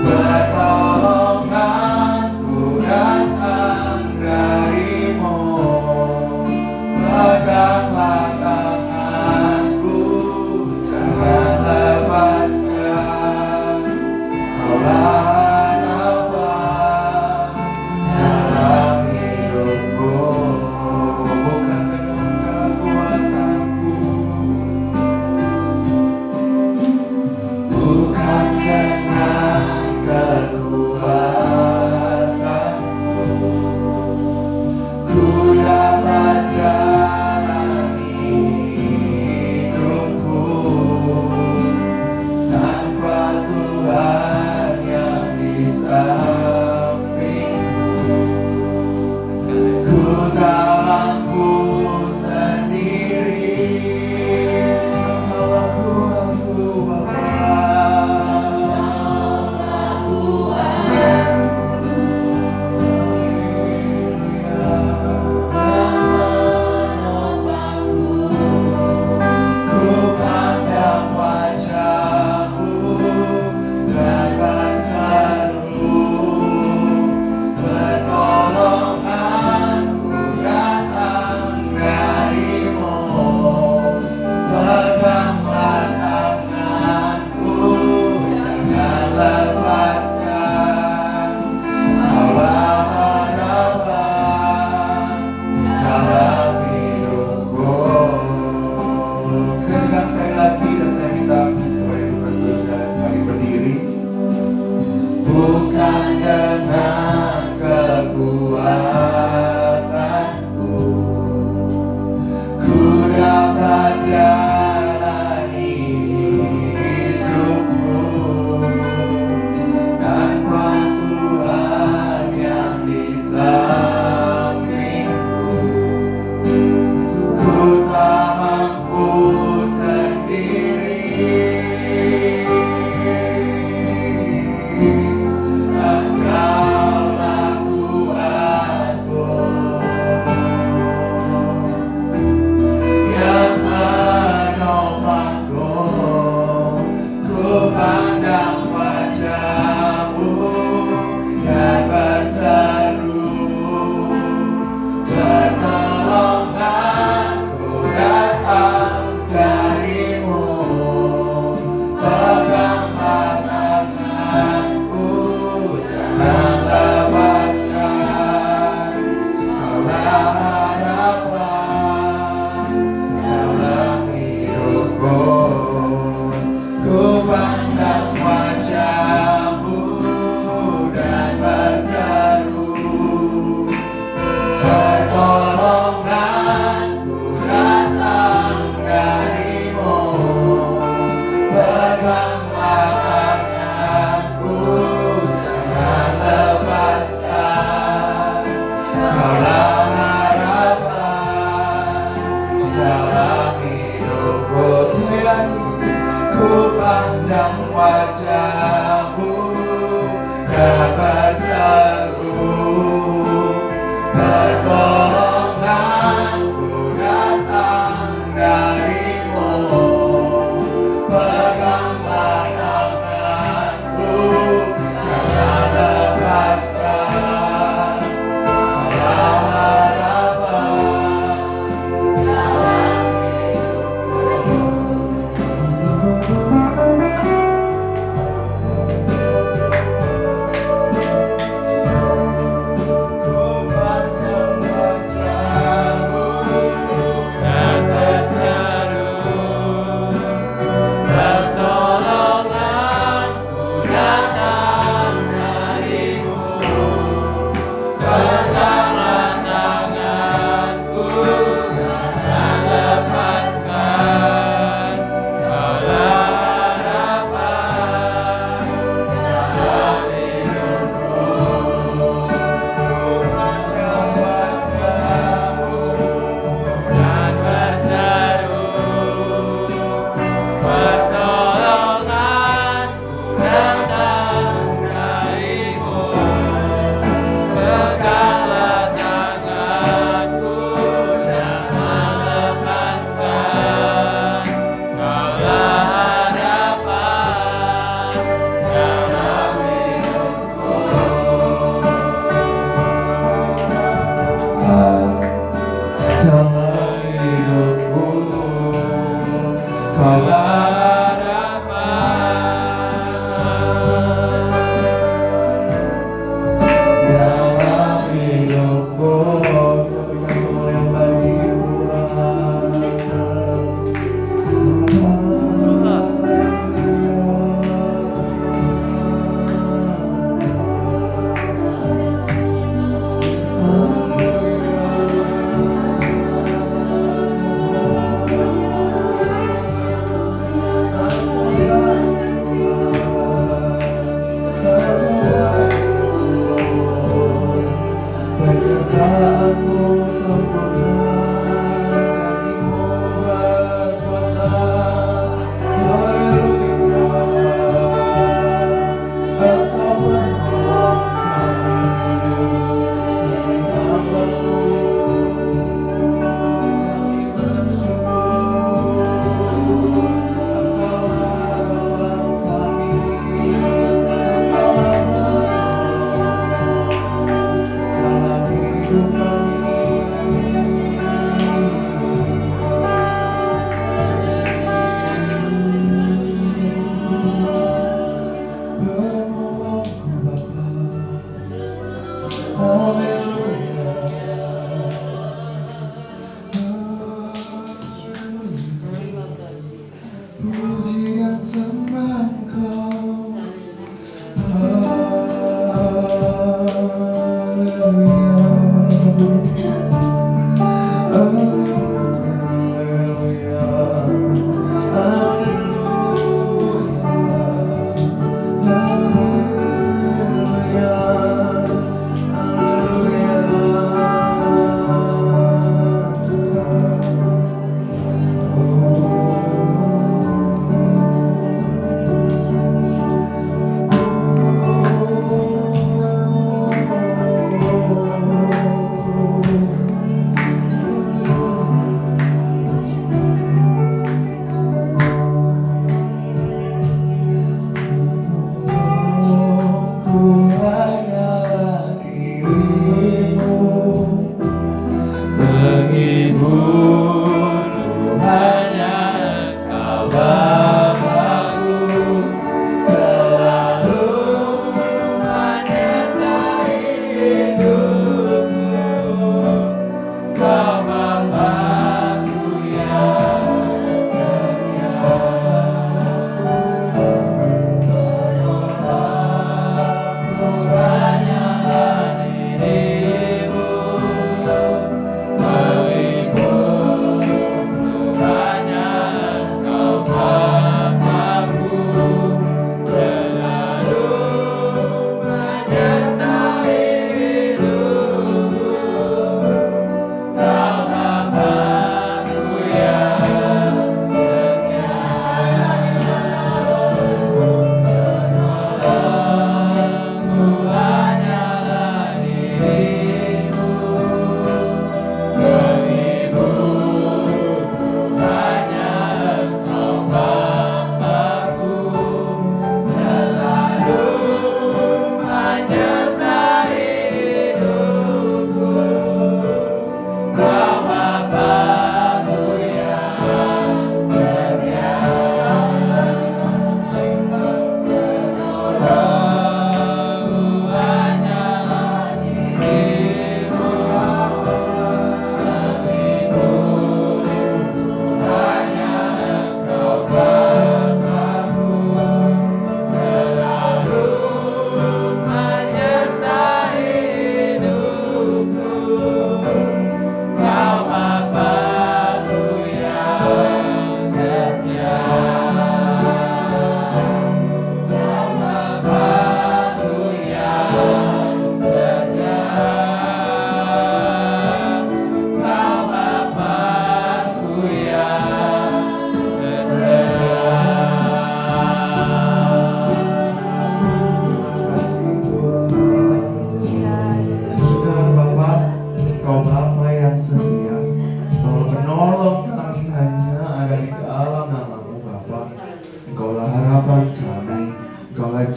Pertolonganku datang dari-Mu, peganglah tanganku, jangan lepaskan. Kaulah harapan dalam hidupku, bukan dengan kekuatanku, bukan dengan kekuatanku, ku dapat jalani hidupku tanpa Tuhan yang di sampingku. Ku tak mampu sendiri, Engkaulah kuatku Bapa. Ku pandang wajah-Mu dan berseru, pertolonganku datang dari-Mu, peganglah tanganku, jangan lepaskan. Kaulah harapan dalam hidupku. Ketika sekali lagi dan saya minta kepada Ibu bagi berdiri. Bukan dengan kekuatanku, ku dapat jalani hidupku tanpa Tuhan yang di sampingku. Ku tak mampu sendiri, Engkaulah kuatku yang menopangku. Ku pandang wajah-Mu dan berseru, pertolonganku datang dari-Mu, peganglah tanganku, jangan lepaskan. Kaulah harapan dalam hidupku. Ku pandang wajah-Mu dan berseru, pertolonganku datang dari-Mu, peganglah tanganku, jangan lepaskan. Kaulah harapan dalam hidupku. Sekali lagi, ku pandang wajah-Mu dan berseru, pertolonganku datang dari-Mu, peganglah tanganku, jangan lepaskan. Kaulah harapan dalam hidupku.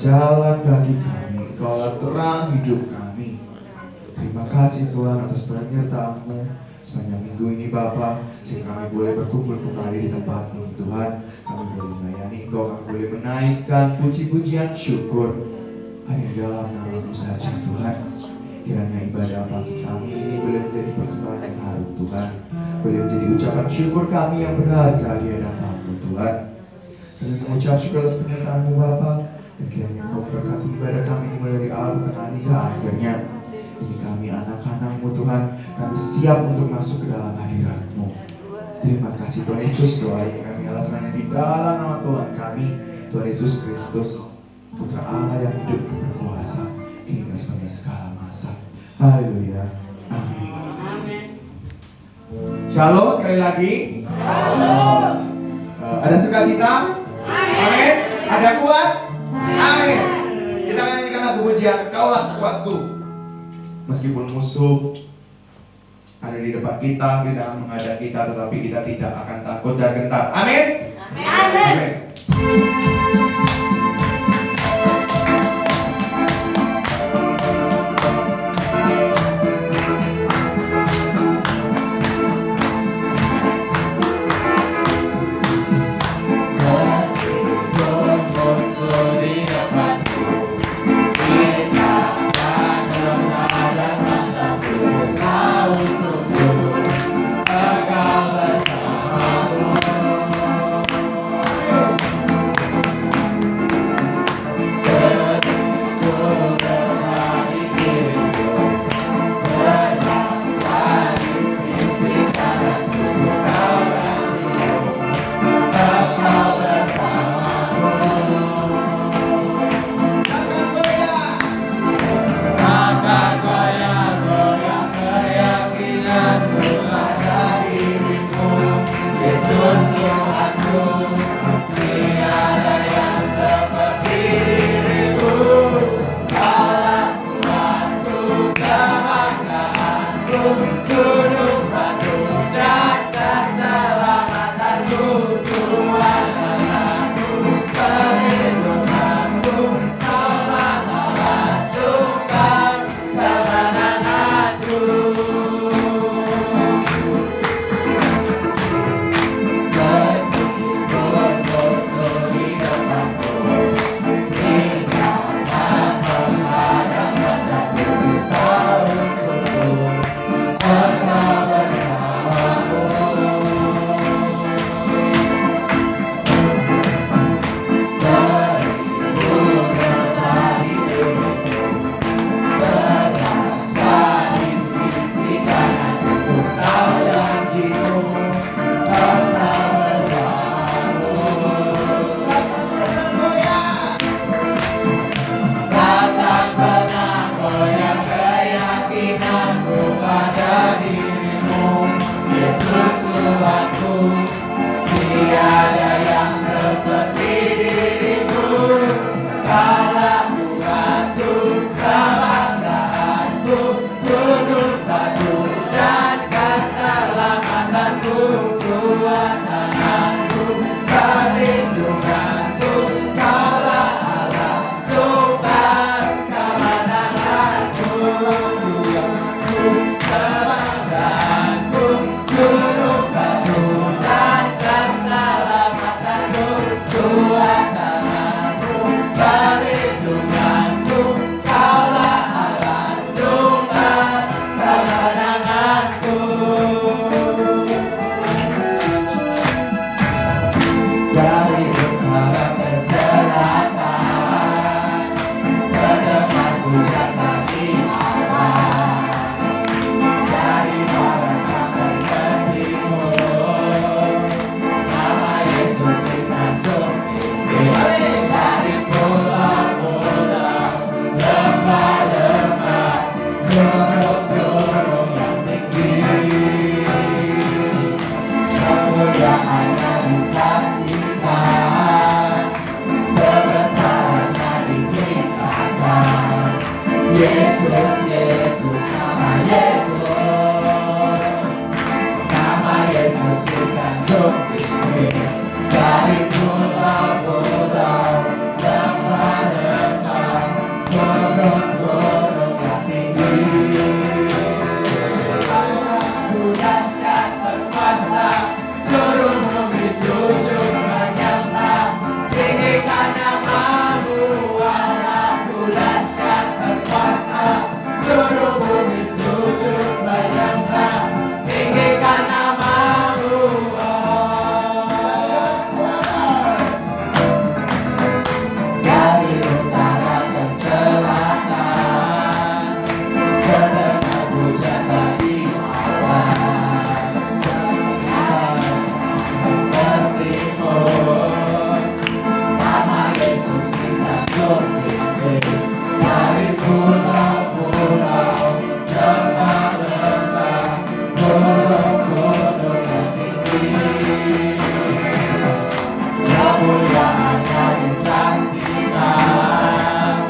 jalan bagi kami, Engkaulah terang hidup kami. Terima kasih Tuhan atas penyertaan-Mu sepanjang minggu ini Bapa, sehingga kami boleh berkumpul kembali di tempat-Mu Tuhan. Kami boleh melayani Engkau, kami boleh menaikkan puji-pujian syukur hanya di dalam nama-Mu saja Tuhan. Kiranya ibadah pagi kami ini boleh menjadi persembahan yang harum Tuhan, boleh menjadi ucapan syukur kami yang berharga di hadapan-Mu Tuhan. Kami mengucap syukur atas penyertaan-Mu Bapa, dan kiranya Engkau berkati ibadah kami ini mulai dari awal hingga akhirnya. Ini kami anak-anak-Mu Tuhan, kami siap untuk masuk ke dalam hadirat-Mu. Terima kasih Tuhan Yesus, doa ini kami alas hanya di dalam nama Tuhan kami, Tuhan Yesus Kristus, Putra Allah yang hidup dan berkuasa, kini dan sepanjang segala masa. Haleluya. Amin. Shalom sekali lagi. Shalom. Ada sukacita? Amin. Ada kuat? Amin. Kita menyanyikan lagu pujian, Kaulah kuatku. Meskipun musuh ada di depan kita, tidak menghadap kita, tetapi kita tidak akan takut dan gentar. Amin. Amin. Amin. Yesus, Yesus, nama Yesus. Nama Yesus bisa jumpai dari pulau-pulau, lembah-lembah, gunung-gunung yang tinggi. Aku dahsyat berkuasa, seluruh bumi sujud menyembah, tinggikan namamu Allah. Aku dahsyat berkuasa, seluruh bumi sujud menyembah, tinggikan namamu Allah. Dari utara ke selatan, terdengar pujian bagi Allah. Dari timur, nama Yesus bisa jumpai dari pulau-pulau, lembah-lembah, gunung-gunung yang tinggi. Kemuliaannya disaksikan,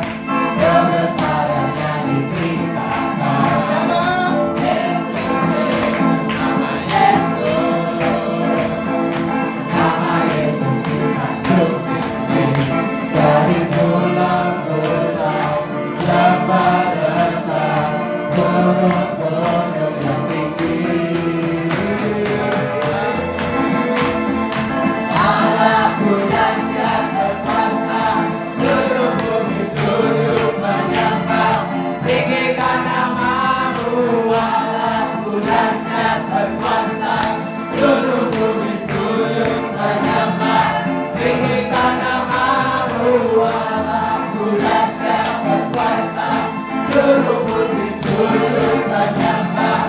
kebesarannya diceritakan. Yesus, Yesus, nama Yesus. Nama Yesus bisa jumpai dari pulau-pulau, lembah-lembah, gunung-gunung yang tinggi. Allahku dahsyat berkuasa, seluruh bumi sujud menyembah, tinggikan namamu. Allahku dahsyat berkuasa, seluruh bumi sujud menyembah, tinggikan namamu. Allahku dahsyat berkuasa, seluruh bumi sujud menyembah,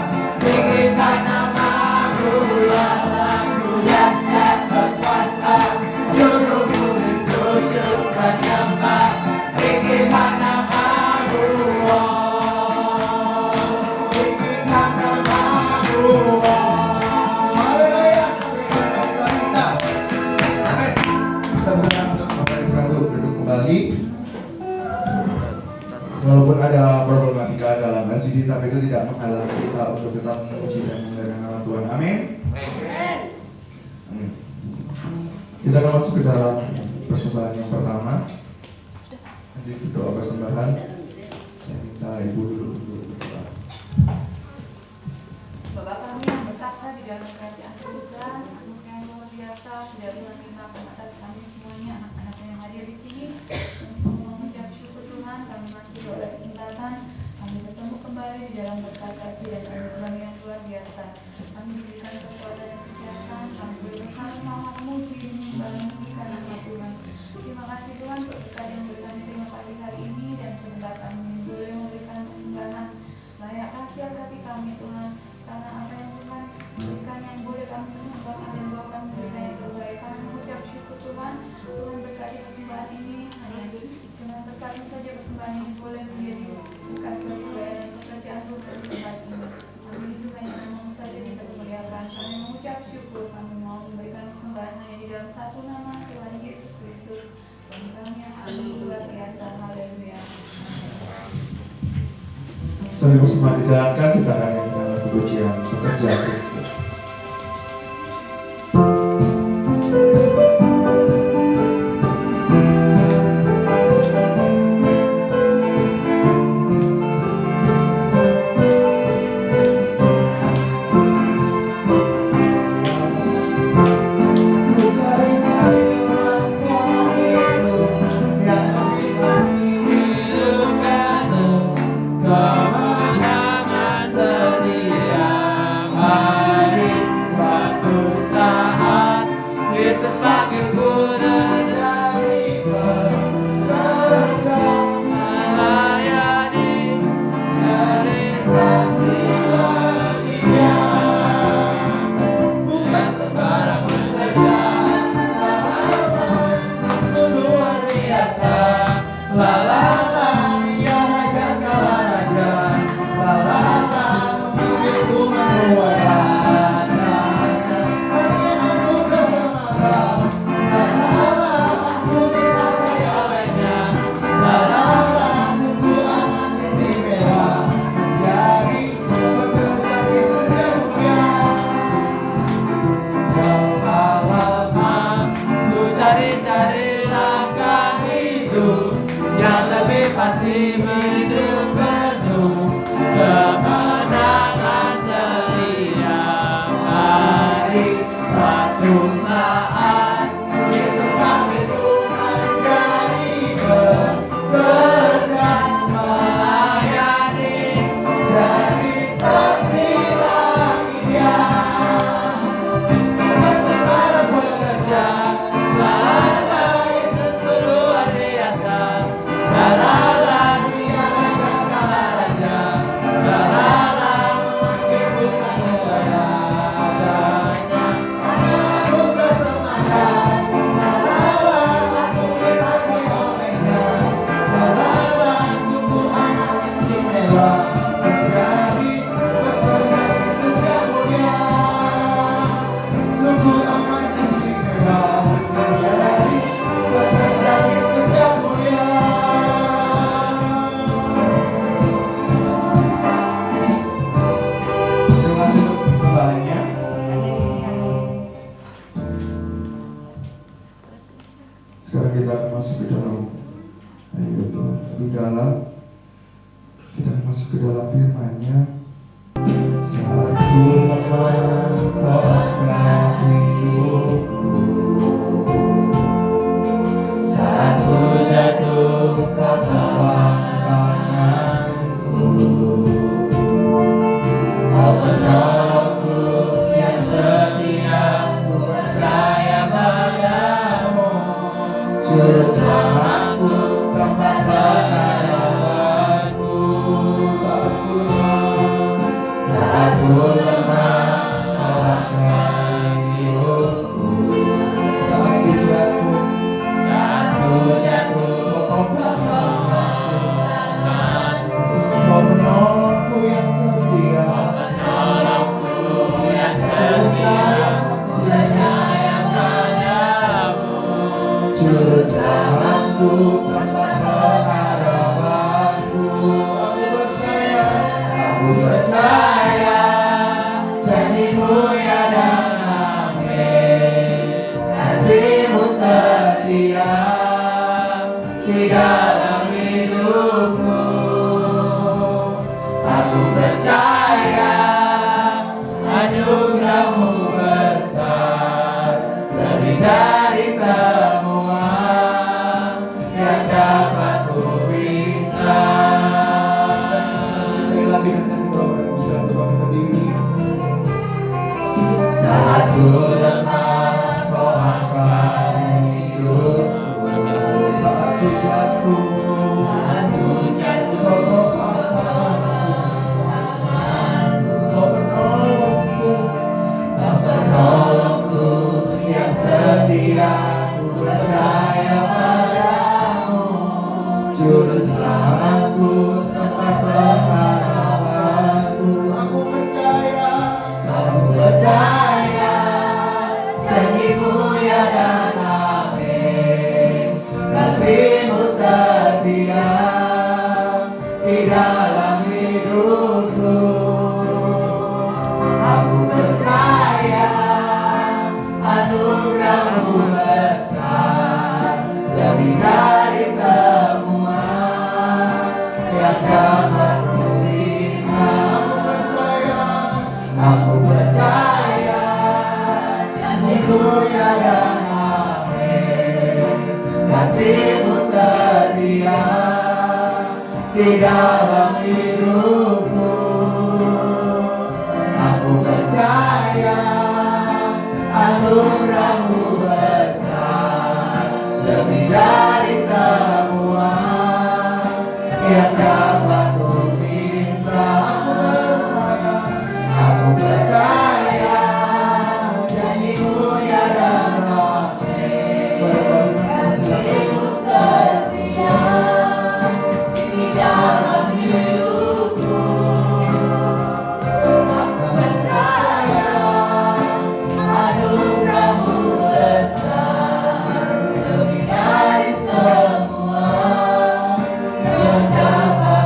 tinggikan namamu. Allahku dahsyat berkuasa, seluruh bumi sujud menyembah, tinggikan namamu. Tinggikan namamu. Haleluya. Amin. Kita berserah untuk mereka duduk kembali. Walaupun ada problematika dalam LCD, tapi itu tidak menghalangi kita untuk tetap memuji dan memuliakan nama Tuhan. Amin. Amin. Kita akan masuk ke dalam persembahan yang pertama. Nanti doa persembahan. Saya minta ibu duduk berdoa. Bapak kami yang berkata di dalam kerajaan surga, anugerah yang luar biasa sudah dilimpahkan atas kami semuanya, anak-anak yang hadir di sini. Kami semua mengucap syukur Tuhan, kami masih beroleh kesempatan, kami bertemu kembali di dalam berkat kasih dan anugerah yang luar biasa. Kami diberikan kekuatan dan kesehatan, kami berikan semangat memuji dan menyembah nama Tuhan. Terima kasih Tuhan untuk berkat yang berikan terima pagi hari ini, dan sebentar kami boleh memberikan persembahan layak kasih hati kami Tuhan. Karena apa yang Tuhan berikan yang boleh kami persembahkan dan bahwa kami berikan yang terbaik, kami mengucap syukur Tuhan. Tuhan berkati persembahan ini, hanya dengan berkat-Mu saja persembahan ini boleh menjadi berkat kebaikan dan pekerjaan untuk tempat ini. Kami juga hanya namamu saja kita kemuliakan. Kami mengucap syukur, kami mau memberikan persembahan hanya di dalam satu nama Tuhan Yesus Kristus. Dan kami yang agung luar biasa. Haleluya. Sambil persembahan dijalankan, kita akan nyanyi dalam pujian Pekerja Kristus. Kemenangan sedia. yang lebih pasti hidup penuh kemenangan setiap hari. Suatu saat Yesus kami Tuhan kami bekerja melayani, jadi saksi bagi Dia. Bersama bekerja, la Yesus luar biasa, la Dia akan segala raja, la menghidupkan kepadanya. Aku bersemangat, aku dipakai olehnya, sungguh amat istimewa menjadi pekerja Kristus yang mulia. Sungguh amat istimewa menjadi pekerja Kristus yang mulia. Terima kasih untuk persembahannya. Sekarang kita akan masuk ke dalam lebih dalam. Kita akan masuk ke dalam firman-Nya. Saat ku lemah, Kau angkat hidupku. Saat ku jatuh, Kau topang tanganku. Kau penolongku yang setia, ku percaya padamu. Juru selamatku, tempat pengharapanku. Saat ku lemah, Kau angkat hidupku. Saat ku jatuh, Kau penolongku. Kau penolongku yang setia, ku percaya padamu. Juru selamatku, tempat pengharapanku. Aku percaya, janji-Mu ya dan amin. Kasih-Mu setia di dalam hidupku. Aku percaya, anugerah-Mu besar, lebih dari semua yang dapat ku minta. Sekali lagi dan saya berdoa bisa tetap berdiri. Saat ku lemah, Kau angkat hidupku. Saat ku jatuh, Kau topang tanganku. Kau penolongku yang setia, ku percaya padamu. Juru selamatku, tempat pengharapanku. Aku percaya, janji-Mu ya dan amin. Kasih-Mu setia di dalam hidupku. Aku percaya, anugerah-Mu besar, lebih dari semua yang dapat ku minta. Aku percaya, janji-Mu ya dan amin. Kasih-Mu setia di dalam hidupku. Aku percaya, anugerah-Mu besar, lebih dari semua yang dapat ku minta. Aku percaya, janji-Mu ya dan amin. Kasih-Mu setia di dalam hidupku. Aku percaya, anugerah-Mu besar, lebih dari semua yang dapat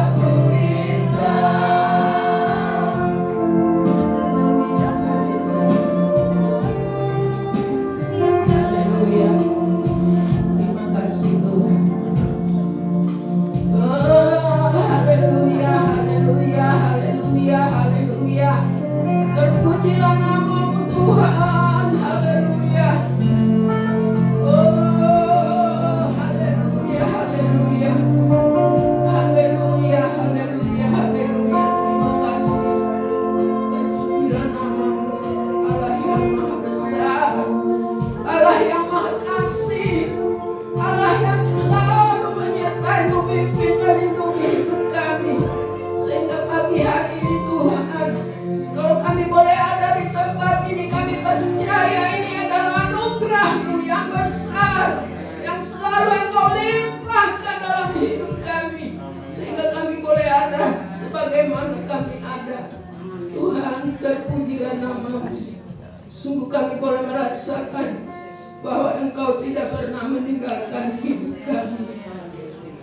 bagaimana kami ada. Tuhan, terpujilah nama-Mu. Sungguh kami boleh merasakan bahwa Engkau tidak pernah meninggalkan hidup kami.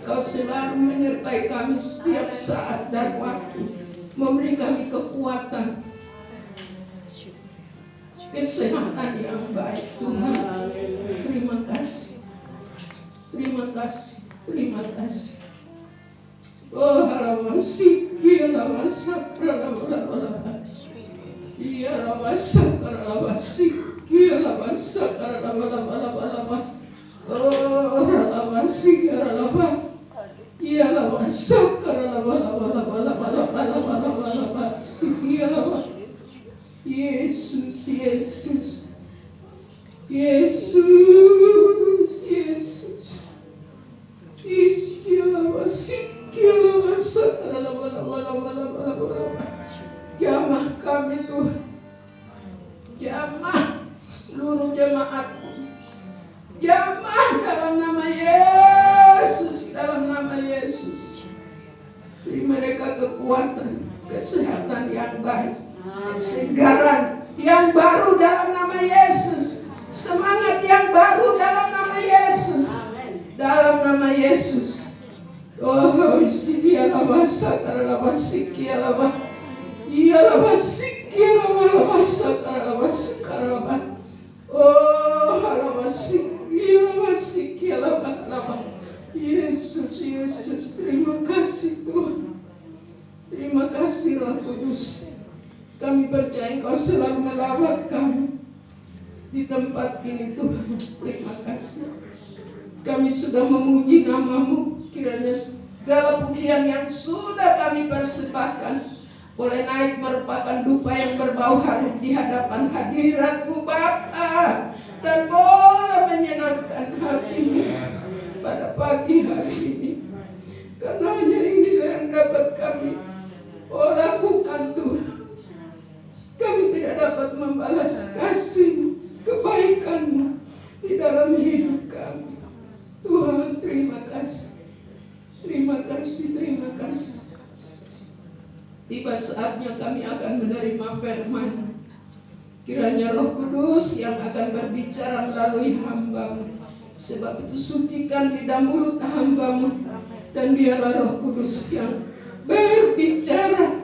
Engkau selalu menyertai kami setiap saat dan waktu, memberi kami kekuatan, kesehatan yang baik. Tuhan, terima kasih. Terima kasih. Terima kasih. Oh, halamasik, halamasik, halamasik. Iya, halamasik, halamasik, halamasik, halamasik. Oh, halamasik, halamasik. Iya, halamasik, halamasik. Yesus, Yesus, Yesus, Yesus. Jamah kami Tuhan, jamah seluruh jemaat-Mu, jamah dalam nama Yesus, dalam nama Yesus. Beri mereka kekuatan, kesehatan yang baik, kesegaran yang baru dalam nama Yesus, semangat yang baru dalam nama Yesus, dalam nama Yesus. Oh, isikialah masa karena masikialah bah, ialah masikialah masa karena masikialah. Oh, ialah masikialah bah. Yesus, Yesus, terima kasih Tuhan. Terima kasih Roh Kudus. Kami percaya Engkau selalu melawat kami di tempat ini Tuhan. Terima kasih. Kami sudah memuji nama-Mu. Kiranya segala pujian yang sudah kami persembahkan boleh naik merupakan dupa yang berbau harum di hadapan hadirat-Mu Bapa, dan boleh menyenangkan hati-Mu pada pagi hari ini. Karena hanya inilah yang dapat kami lakukan Tuhan. Kami tidak dapat membalas kasih kebaikan-Mu di dalam hidup kami. Tuhan, terima kasih. Terima kasih, terima kasih. Tiba saatnya kami akan menerima firman. Kiranya Roh Kudus yang akan berbicara melalui hamba-Mu. Sebab itu sucikan lidah mulut hamba-Mu, dan biarlah Roh Kudus yang berbicara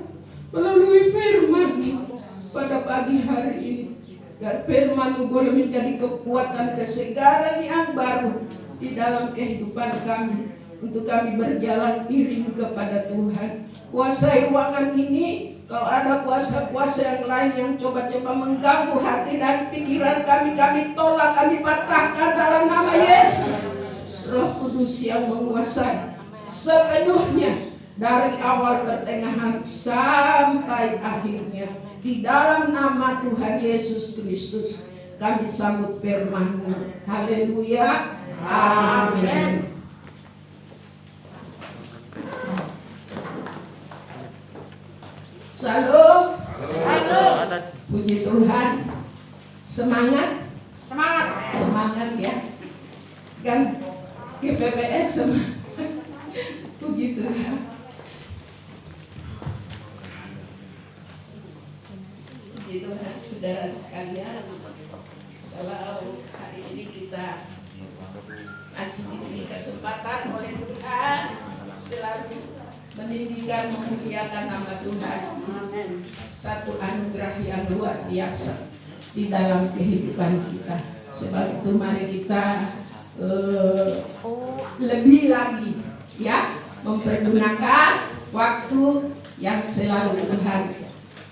melalui firman-Mu pada pagi hari ini. Dan firman-Mu boleh menjadi kekuatan kesegaran yang baru di dalam kehidupan kami, untuk kami berjalan iring kepada Tuhan. Kuasai ruangan ini. Kalau ada kuasa-kuasa yang lain yang coba-coba mengganggu hati dan pikiran kami, kami tolak, kami patahkan dalam nama Yesus. Roh Kudus yang menguasai sepenuhnya dari awal pertengahan sampai akhirnya. Di dalam nama Tuhan Yesus Kristus kami sambut firman-Mu. Haleluya. Amin. Salam. Salam. Puji Tuhan. Semangat. Semangat. Semangat ya. Kan GPPS semangat. Puji Tuhan. Puji Tuhan, saudara sekalian. Kalau hari ini kita masih diberi kesempatan oleh Tuhan selalu meninggikan, memuliakan nama Tuhan. Satu anugerah yang luar biasa di dalam kehidupan kita. Sebab itu mari kita lebih lagi ya mempergunakan waktu yang selalu Tuhan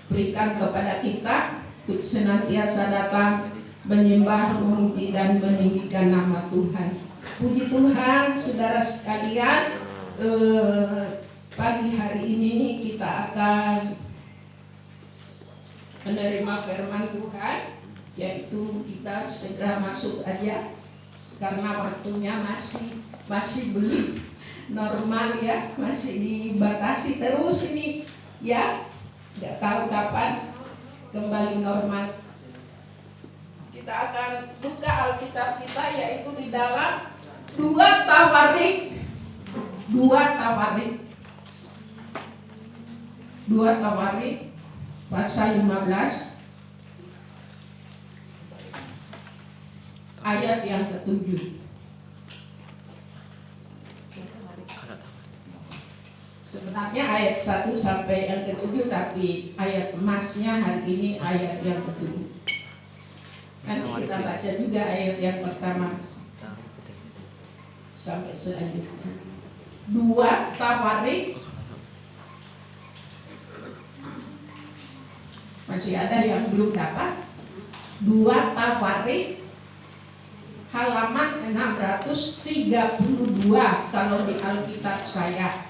berikan kepada kita untuk senantiasa datang menyembah, memuji dan meninggikan nama Tuhan. Puji Tuhan, saudara sekalian. Pagi hari ini kita akan menerima firman Tuhan, yaitu kita segera masuk aja karena waktunya masih belum normal ya, masih dibatasi terus ini ya, nggak tahu kapan kembali normal. Kita akan buka Alkitab kita, yaitu di dalam 2 Tawarik 2 Tawarik pasal 15 ayat yang ke-7. Sebenarnya ayat 1 sampai yang ke-7, tapi ayat emasnya hari ini ayat yang ke-7. Nanti kita baca juga ayat yang pertama sampai selanjutnya. 2 Tawarik. Masih ada yang belum dapat? 2 Tawarik halaman 632 kalau di Alkitab saya.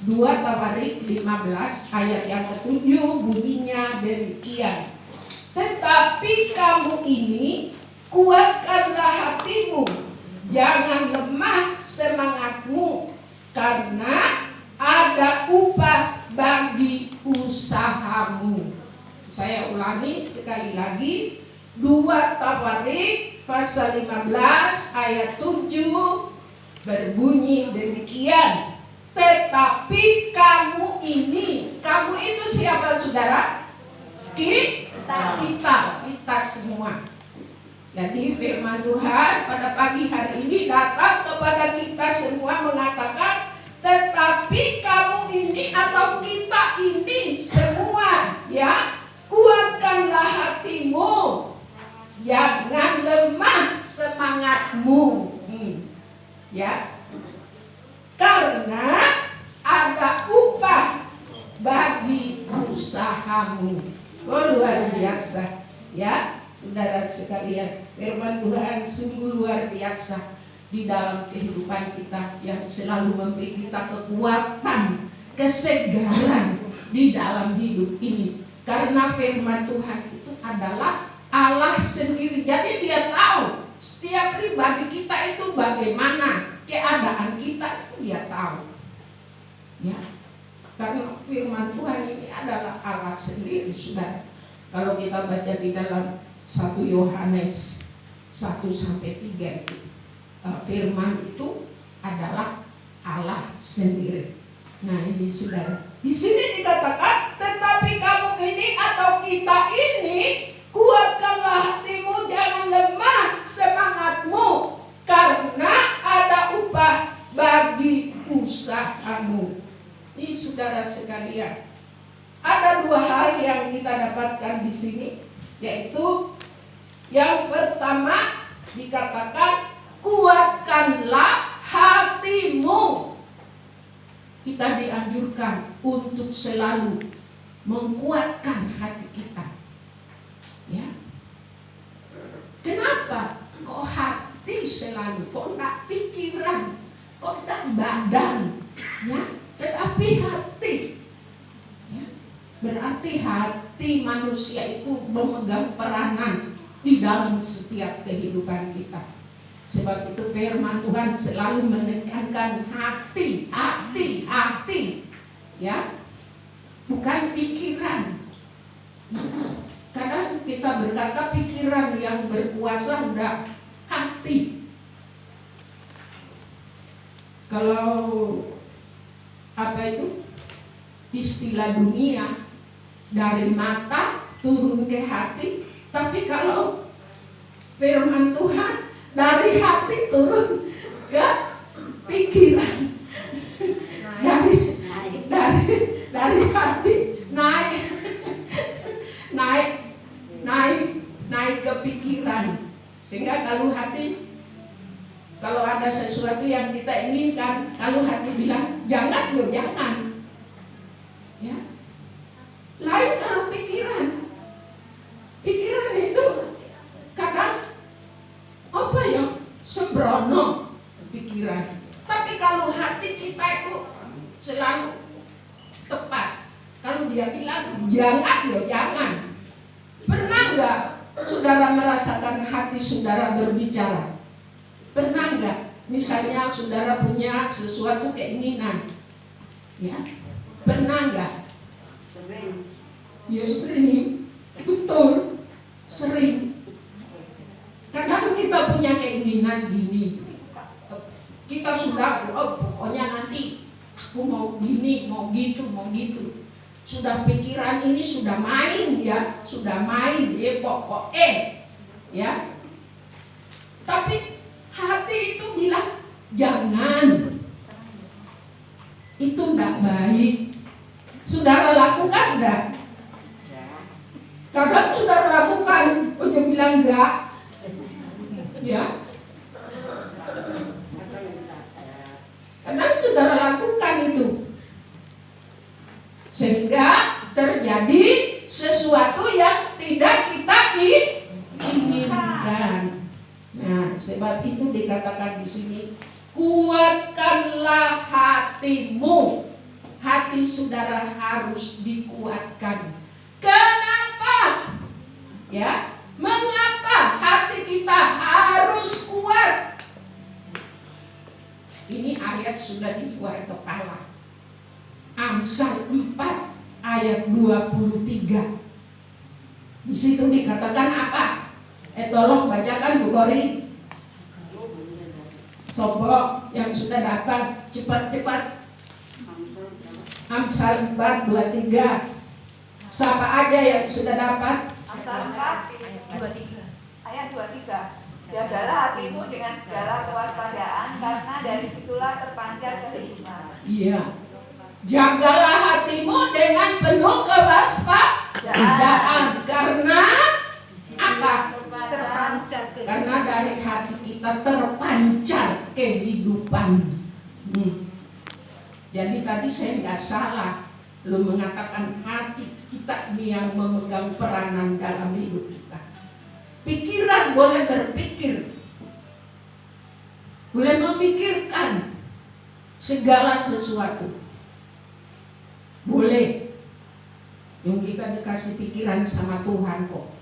2 Tawarik 15 ayat yang ke-7 bunyinya demikian. Tetapi kamu ini kuatkanlah hatimu, jangan lemah semangatmu, karena ada upah bagi usahamu. Saya ulangi sekali lagi, 2 Tawarik pasal 15 ayat 7 berbunyi demikian. Tetapi kamu ini, kamu itu siapa saudara? Kita semua. Jadi firman Tuhan pada pagi hari ini datang kepada kita semua mengatakan, tetapi kamu ini atau kita ini semua, ya, kuatkanlah hatimu, jangan lemah semangatmu, ya, karena ada upah bagi usahamu. Oh, luar biasa, ya saudara sekalian. Firman Tuhan sungguh luar biasa di dalam kehidupan kita, yang selalu memberi kita kekuatan, kesegaran di dalam hidup ini. Karena firman Tuhan itu adalah Allah sendiri. Jadi dia tahu setiap pribadi kita itu bagaimana keadaan kita, itu dia tahu, ya. Karena firman Tuhan ini adalah Allah sendiri, saudara. Kalau kita baca di dalam 1 Yohanes 1-3 itu, firman itu adalah Allah sendiri. Nah ini saudara, di sini dikatakan, tetapi kamu ini atau kita ini kuatkanlah hatimu, jangan lemah semangatmu, karena ada upah bagi usahamu. Ini saudara sekalian, ada 2 hal yang kita dapatkan di sini, yaitu yang pertama dikatakan kuatkanlah hatimu. Kita dianjurkan untuk selalu menguatkan hati kita, ya. Kenapa? Kok hati selalu, kok enggak pikiran, kok enggak badan, ya, tetapi hati, ya. Berarti hati manusia itu memegang peranan di dalam setiap kehidupan kita. Sebab itu firman Tuhan selalu menekankan hati, ya, bukan pikiran. Kadang kita berkata pikiran yang berkuasa, enggak, hati. Kalau apa itu istilah dunia, dari mata turun ke hati, tapi kalau firman Tuhan dari hati turun ke pikiran, dari hati naik ke pikiran. Sehingga kalau ada sesuatu yang kita inginkan, kalau hati bilang jangan, jangan, ya. Lain kalau pikiran itu kadang apa ya, sembrono pikiran. Tapi kalau hati kita itu selalu tepat. Kalau dia bilang jangan, jangan. Pernah nggak saudara merasakan hati saudara berbicara? Pernah nggak? Misalnya saudara punya sesuatu keinginan, ya. Pernah nggak? Ya sering, betul, sering. Kadang kita punya keinginan gini, Kita sudah, pokoknya nanti aku mau gini, mau gitu, mau gitu. Sudah pikiran ini sudah main ya, pokoknya ya. Tapi hati itu bilang jangan, itu enggak baik. Saudara lakukan enggak? Kadang saudara lakukan, dia bilang enggak, ya. Kadang saudara lakukan itu, sehingga terjadi sesuatu yang tidak kita inginkan. Nah, sebab itu dikatakan di sini, kuatkanlah hatimu. Hati saudara harus dikuatkan. Kenapa? Ya, mengapa hati kita harus kuat? Ini ayat sudah di luar kepala. Amsal 4 ayat 23. Di situ dikatakan apa? Tolong bacakan Bu Kori. Sopo yang sudah dapat cepat-cepat. Amsal 4 23. Siapa aja yang sudah dapat? Amsal 4 ayat 23. Jagalah hatimu dengan segala kewaspadaan, karena dari situlah terpancar kehidupan. Iya. Jagalah hatimu dengan penuh kewaspadaan, karena apa? Terpancar kehidupan. Karena dari hati kita terpancar kehidupan. Jadi tadi saya nggak salah, lu mengatakan hati kita ini yang memegang peranan dalam hidup kita. Pikiran boleh berpikir, boleh memikirkan segala sesuatu, boleh. Yang kita dikasih pikiran sama Tuhan kok.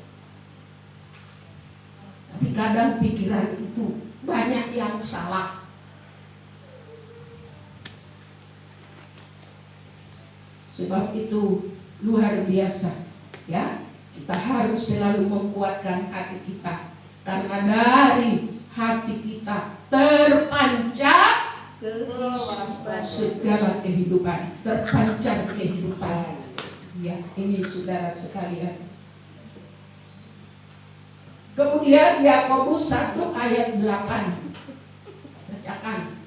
Tapi kadang pikiran itu banyak yang salah. Sebab itu luar biasa, ya. Kita harus selalu menguatkan hati kita, karena dari hati kita terpancar segala kehidupan, terpancar kehidupan. Ya, ini saudara sekalian. Kemudian Yakobus 1 ayat 8. Bacakan.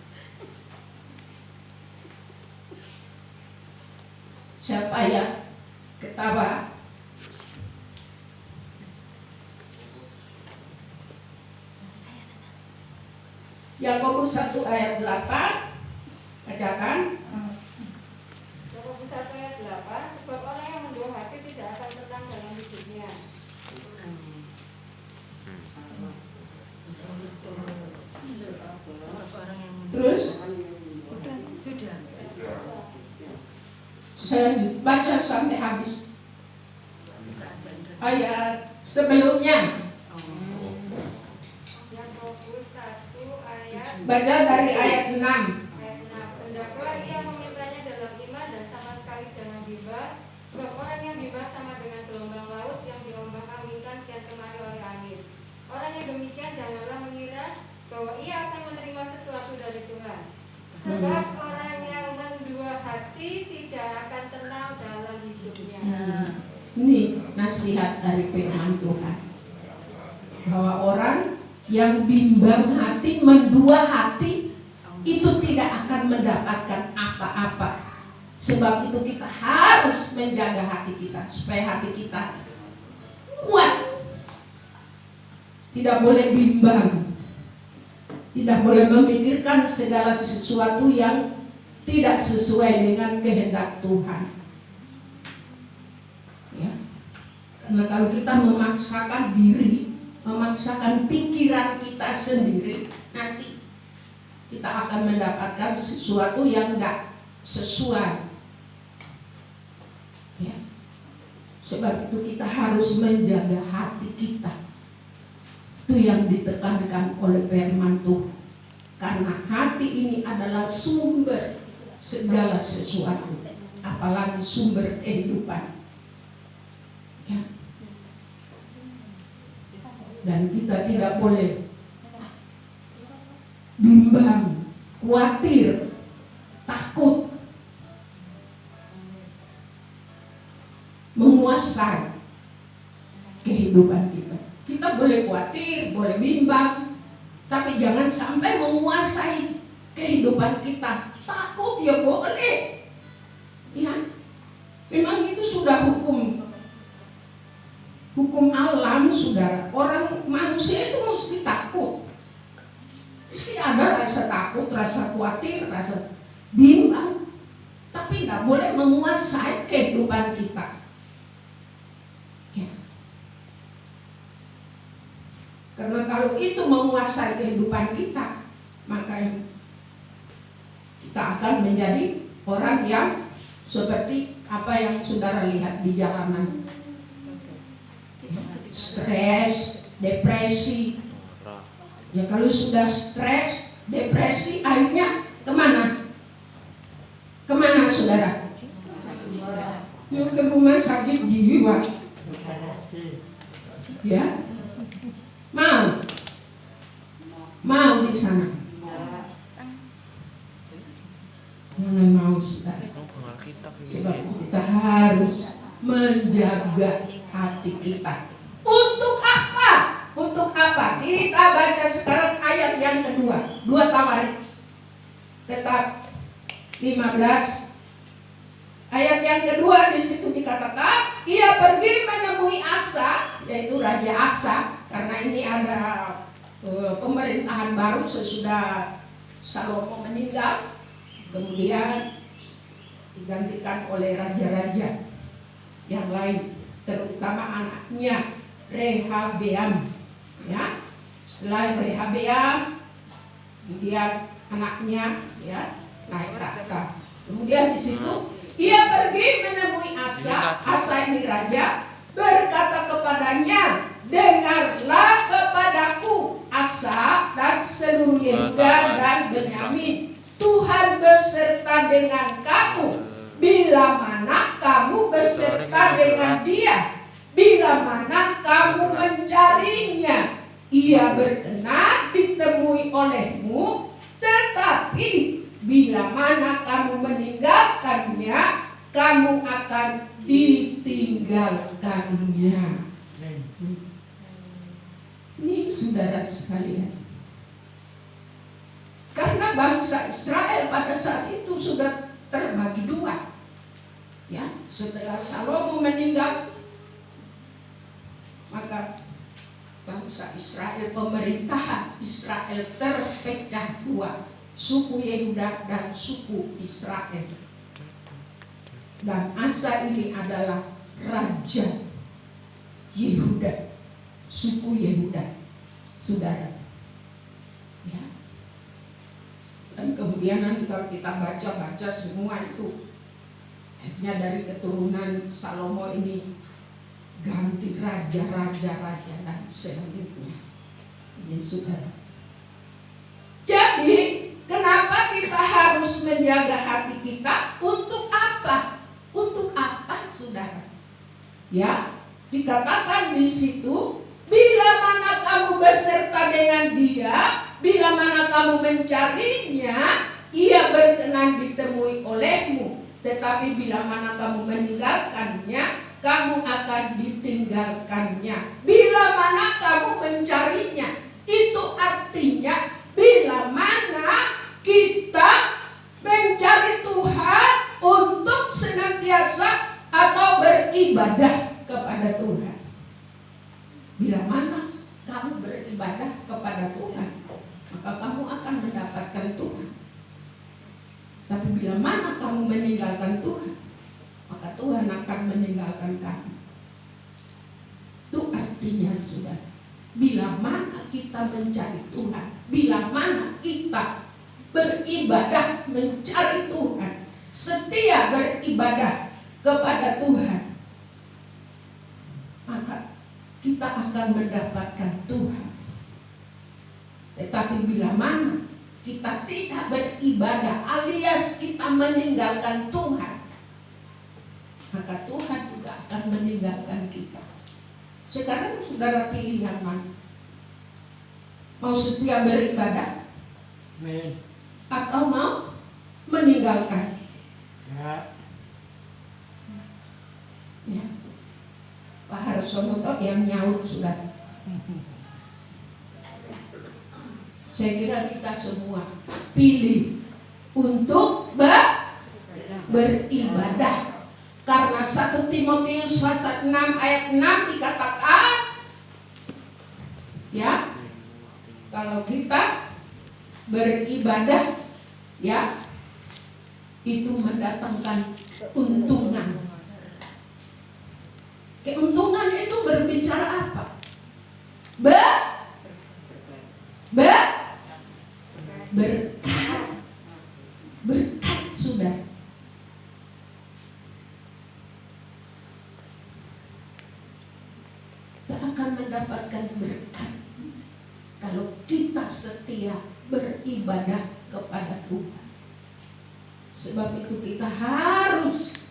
Siapa yang ketawa? Yakobus 1 ayat 8. Bacakan. Yakobus 1 ayat 8, sebab orang yang mendua hati tidak akan tenang dalam hidupnya. Terus Sudah. saya baca sampai habis ayat sebelumnya. Yakobus 1 ayat Baca dari ayat 6. ayat 6. Hendaklah ia memintanya dalam iman dan sama sekali jangan bimbang, sebab orang yang bimbang sama dengan gelombang laut yang diombang-ambingkan kian kemari oleh angin. Orang yang demikian janganlah mengira bahwa ia akan menerima sesuatu dari Tuhan. Sebab orang yang mendua hati tidak akan tenang dalam hidupnya. Ini nasihat dari firman Tuhan, bahwa orang yang bimbang hati, mendua hati, itu tidak akan mendapatkan apa-apa. Sebab itu kita harus menjaga hati kita, supaya hati kita kuat. Tidak boleh bimbang, tidak boleh memikirkan segala sesuatu yang tidak sesuai dengan kehendak Tuhan. Ya. Karena kalau kita memaksakan diri, memaksakan pikiran kita sendiri, nanti kita akan mendapatkan sesuatu yang tidak sesuai. Ya. Sebab itu kita harus menjaga hati kita. Itu yang ditekankan oleh firman Tuhan. Karena hati ini adalah sumber segala sesuatu, apalagi sumber kehidupan. Ya. Dan kita tidak boleh bimbang khawatir, takut menguasai kehidupan kita. Kita boleh khawatir, boleh bimbang, tapi jangan sampai menguasai kehidupan kita. Takut ya boleh, ya. Memang itu sudah hukum alam, saudara. Orang manusia itu mesti takut. Mesti ada rasa takut, rasa khawatir, rasa bimbang. Tapi nggak boleh menguasai kehidupan kita. Ya. Karena kalau itu menguasai kehidupan kita, maka kita akan menjadi orang yang seperti apa yang saudara lihat di jalanan. Stres, depresi. Ya kalau sudah stres, depresi, akhirnya kemana? Kemana saudara? Ya ke rumah sakit jiwa. Ya, mau di sana. Jangan mau saudara. Sebab kita harus menjaga hati kita. Untuk apa? Untuk apa? Kita baca sekarang ayat yang kedua, 2 Tawarik tetap 15. Ayat yang kedua di situ dikatakan, ia pergi menemui Asa, yaitu Raja Asa, karena ini ada pemerintahan baru sesudah Salomo meninggal, kemudian digantikan oleh raja-raja yang lain, terutama anaknya Rehabeam, ya. Setelah Rehabeam, kemudian anaknya, ya, naik tahta. Kemudian di situ ia pergi menemui Asa. Asa ini raja, berkata kepadanya, dengarlah kepadaku Asa dan seluruh Yehuda dan Benyamin. Tuhan beserta dengan kamu. Bila mana kamu beserta dengan dia, bila mana kamu mencarinya, ia berkenan ditemui olehmu. Tetapi bila mana kamu meninggalkannya, kamu akan ditinggalkannya. Ini saudara sekalian, karena bangsa Israel pada saat itu sudah terbagi dua. Ya, setelah Salomo meninggal, maka bangsa Israel, pemerintahan Israel terpecah dua, suku Yehuda dan suku Israel. Dan Asa ini adalah raja Yehuda, suku Yehuda, saudara. Ya. Dan kemudian nanti kalau kita baca semua itu, akhirnya dari keturunan Salomo ini ganti raja dan selanjutnya. Ini saudara. Jadi kenapa kita harus menjaga hati kita? Untuk apa? Untuk apa, saudara? Ya, dikatakan di situ, bila mana kamu beserta dengan dia, bila mana kamu mencarinya, ia berkenan ditemui olehmu. Tetapi bila mana kamu meninggalkannya, kamu akan ditinggalkannya. Bila mana kamu mencarinya, itu artinya bila mana kita mencari Tuhan untuk senantiasa atau beribadah kepada Tuhan. Bila mana kamu beribadah kepada Tuhan, maka kamu akan mendapatkan Tuhan. Tapi bila mana kamu meninggalkan Tuhan, maka Tuhan akan meninggalkan kamu. Itu artinya sudah, bila mana kita mencari Tuhan, bila mana kita beribadah mencari Tuhan, setia beribadah kepada Tuhan, maka kita akan mendapatkan Tuhan. Tetapi bila mana kita tidak beribadah alias kita meninggalkan Tuhan, maka Tuhan juga akan meninggalkan kita. Sekarang saudara pilih yang mana? Mau setia beribadah atau mau meninggalkan? Ya. Pak Harsono yang nyaut sudah. Saya kira kita semua pilih untuk beribadah. Karena 1 Timotius pasal 6 ayat 6 dikatakan, ya, kalau kita beribadah, ya, itu mendatangkan keuntungan. Keuntungan itu berbicara apa? Berkat. Berkat, sudah. Kita akan mendapatkan berkat kalau kita setia beribadah kepada Tuhan. Sebab itu kita harus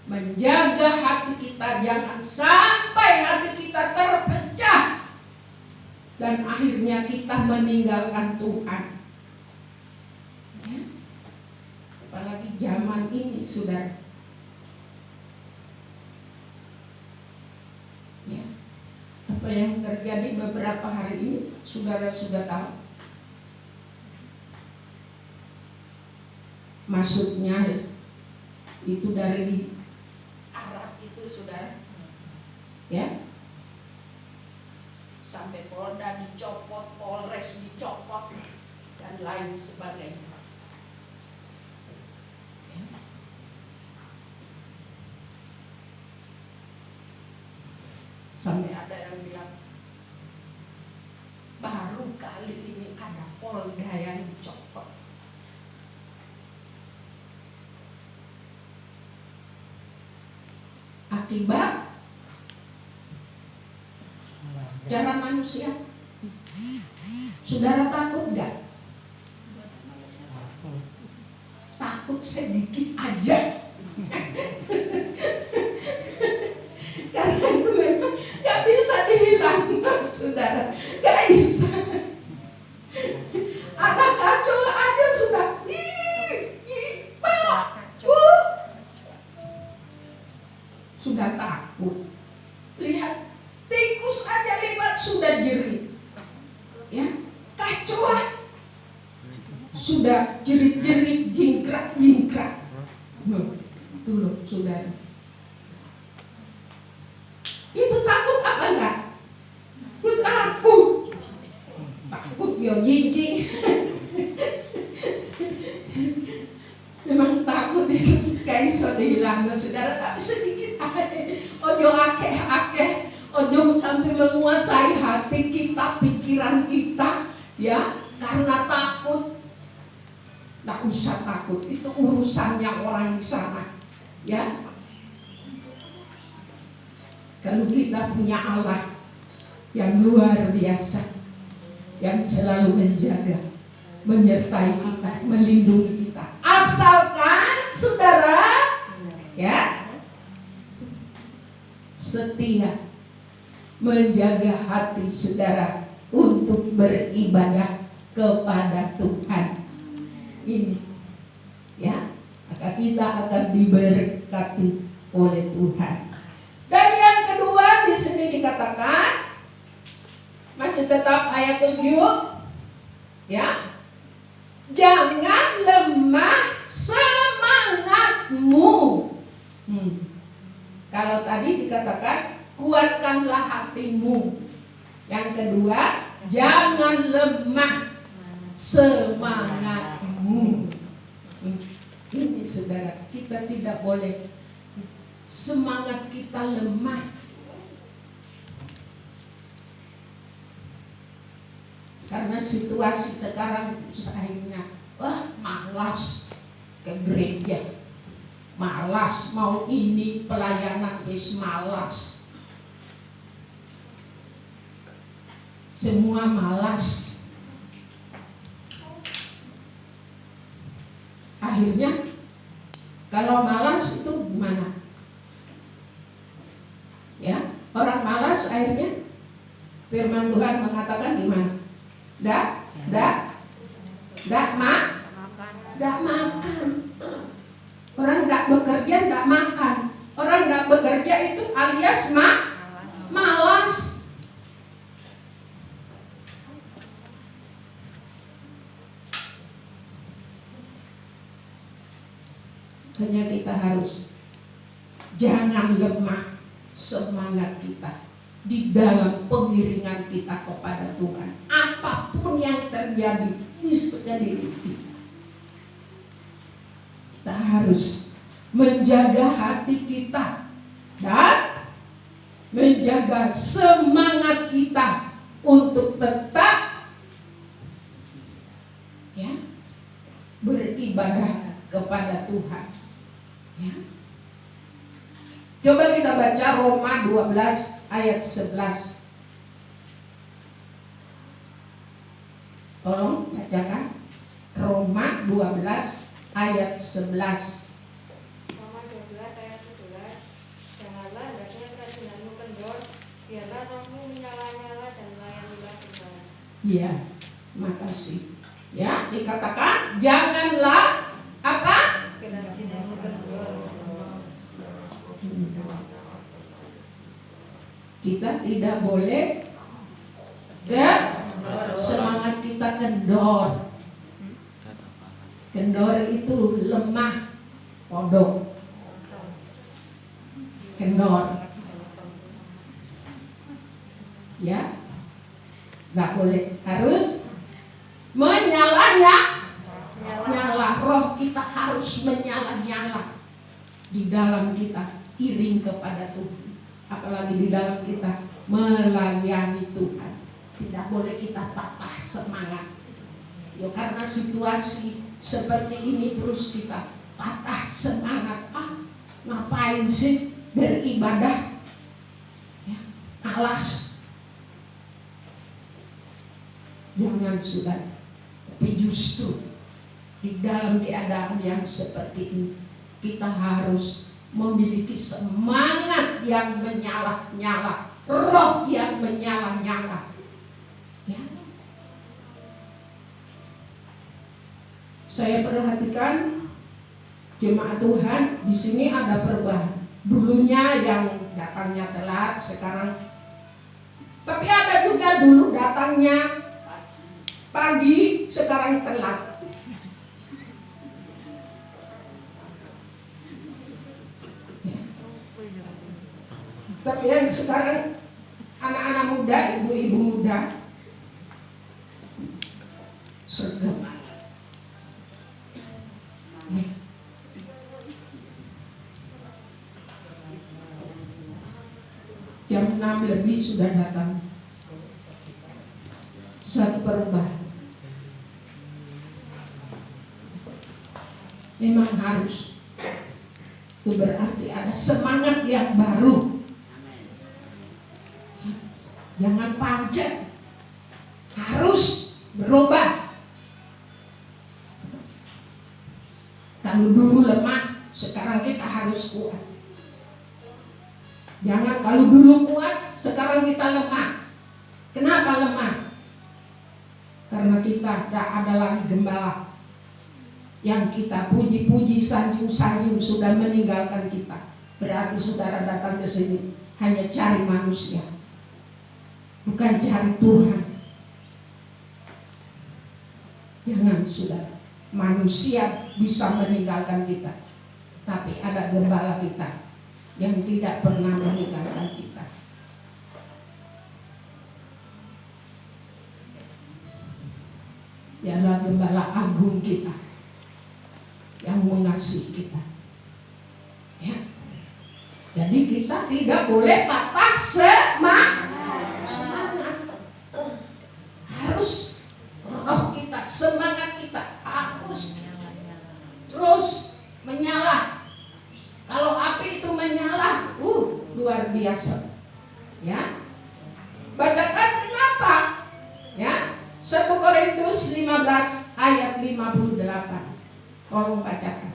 menjaga hati kita, jangan sampai hati kita terpecah dan akhirnya kita meninggalkan Tuhan. Ya. Apalagi zaman ini, saudara. Ya. Apa yang terjadi beberapa hari ini, saudara sudah tahu. Maksudnya itu dari Arab itu, saudara. Ya. Sampai Polda dicopot, Polres dicopot, dan lain sebagainya. Ya. Sampai ada yang bilang, baru kali ini ada Polda yang dicopot. Akibat cara manusia. Saudara takut gak? Takut sedikit aja. Karena itu memang gak bisa dihilangkan, saudara. Gak bisa. Ada kacau aja sudah. Sudah takut. Lihat tikus aja lewat sudah jerit. Ya, kacau. Sudah jerit-jerit, jingkrak-jingkrak. Itu loh, saudara. Itu takut apa enggak? Itu takut. Takut ya jijik. Memang takut itu gak bisa dihilangkan, saudara. Tapi sedikit aja. Ojo akeh-akeh. Ojo sampai menguasai hati kita, pikiran kita, ya, karena takut. Nggak usah takut, itu urusannya orang di sana, ya. Kalau kita punya Allah yang luar biasa, yang selalu menjaga, menyertai kita, melindungi kita, asalkan saudara, ya, setia menjaga hati saudara untuk beribadah kepada Tuhan. Ini, ya, maka kita akan diberkati oleh Tuhan. Dan yang kedua di sini dikatakan, masih tetap ayat 7, ya, jangan lemah semangatmu. Kalau tadi dikatakan kuatkanlah hatimu. Yang kedua, jangan lemah semangatmu. Ini saudara, kita tidak boleh semangat kita lemah. Karena situasi sekarang akhirnya, malas ke gereja, malas mau ini pelayanan, wis malas, semua malas. Akhirnya kalau malas itu gimana? Ya, orang malas akhirnya firman Tuhan mengatakan gimana? Dak nggak makan. Orang nggak bekerja nggak makan. Orang nggak bekerja itu alias malas. Hanya kita harus jangan lemah semangat kita di dalam pengiringan kita kepada Tuhan. Apapun yang terjadi di sekeliling kita, kita harus menjaga hati kita dan menjaga semangat kita untuk tetap ya beribadah kepada Tuhan. Ya. Coba kita baca Roma 12 ayat 11. Tolong bacakan Roma 12 ayat 11. Roma 12 ayat 11. Janganlah hendaknya kerajinanmu kendor, biarlah rohmu menyala-nyala dan layanilah Tuhan. Iya, makasih. Ya, dikatakan janganlah apa? Kerajinanmu kendor. Kita tidak boleh semangat kita kendor. Kendor itu lemah, podok. Kendor. Ya, nggak boleh. Harus menyala-nyala. Roh kita harus menyala-nyala di dalam kita, iring kepada Tuhan. Apalagi di dalam kita melayani Tuhan. Tidak boleh kita patah semangat. Ya, karena situasi seperti ini terus kita patah semangat. Ngapain sih beribadah? Ya, malas. Jangan sudah. Tapi justru di dalam keadaan yang seperti ini kita harus memiliki semangat yang menyala-nyala, roh yang menyala-nyala. Ya. Saya perhatikan jemaat Tuhan di sini ada perubahan. Dulunya yang datangnya telat, sekarang. Tapi ada juga dulu datangnya pagi, sekarang telat. Tapi yang sekarang anak-anak muda, ibu-ibu muda sergap. Jam 6 lebih sudah datang. Satu perubahan. Memang harus. Itu berarti ada semangat yang baru. Jangan pancet, harus berubah. Kalau dulu lemah, sekarang kita harus kuat. Jangan kalau dulu kuat, sekarang kita lemah. Kenapa lemah? Karena kita tidak ada lagi gembala yang kita puji-puji, sanjung-sanjung sudah meninggalkan kita. Berarti saudara datang ke sini hanya cari manusia, bukan cari Tuhan. Jangan saudara, manusia bisa meninggalkan kita, tapi ada gembala kita yang tidak pernah meninggalkan kita. Dialah gembala agung kita yang mengasihi kita. Ya. Jadi kita tidak boleh patah semangat. Harus roh kita, semangat kita harus terus menyala. Kalau api itu menyala, luar biasa. Ya. Bacakan kenapa? Ya. 1 Korintus 15 ayat 58. Tolong bacakan.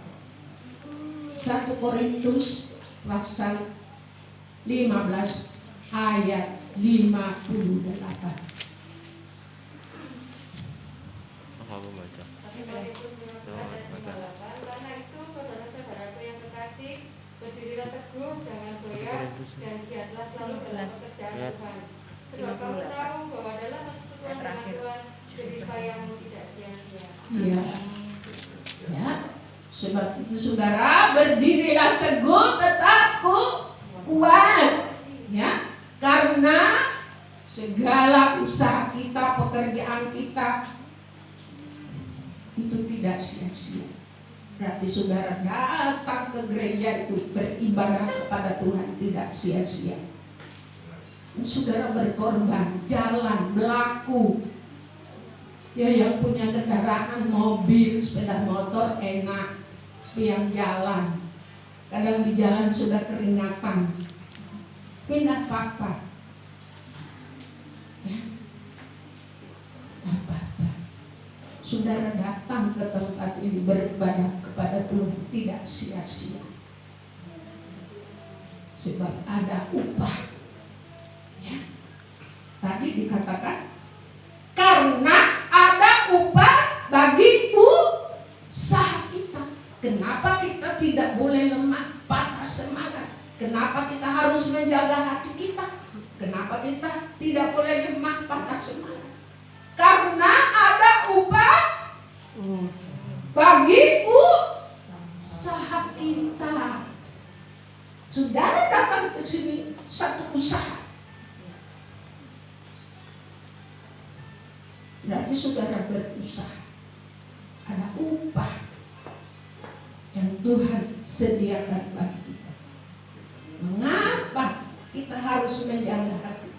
1 Korintus pasal 15 ayat 58. Karena itu saudara-saudaraku yang kekasih, berdirilah teguh, jangan goyah, dan giatlah selalu dalam pekerjaan Tuhan. Sebab kamu tahu bahwa dalam persekutuan dengan Tuhan, jeripayahmu tidak sia-sia. Iya. Ya. Sebab itu saudara, berdirilah teguh, tetap kuat. Ya. Karena segala usaha kita, pekerjaan kita itu tidak sia-sia. Berarti saudara datang ke gereja itu beribadah kepada Tuhan tidak sia-sia. Saudara berkorban, jalan, berlaku. Ya, yang punya kendaraan, mobil, sepeda motor enak, tapi yang jalan, kadang di jalan sudah keringatan, pindah apa? Ya, apa? Saudara datang ke tempat ini beribadah kepada Tuhan tidak sia-sia. Sebab ada upah. Ya. Tadi dikatakan karena ada upah bagi usaha kita. Kenapa kita tidak boleh lemah, patah semangat? Kenapa kita harus menjaga hati kita? Kenapa kita tidak boleh lemah, patah semangat? Karena ada upah bagi usaha kita. Saudara datang ke sini satu usaha. Berarti saudara berusaha. Ada upah yang Tuhan sediakan bagi kita. Mengapa kita harus menjaga hati?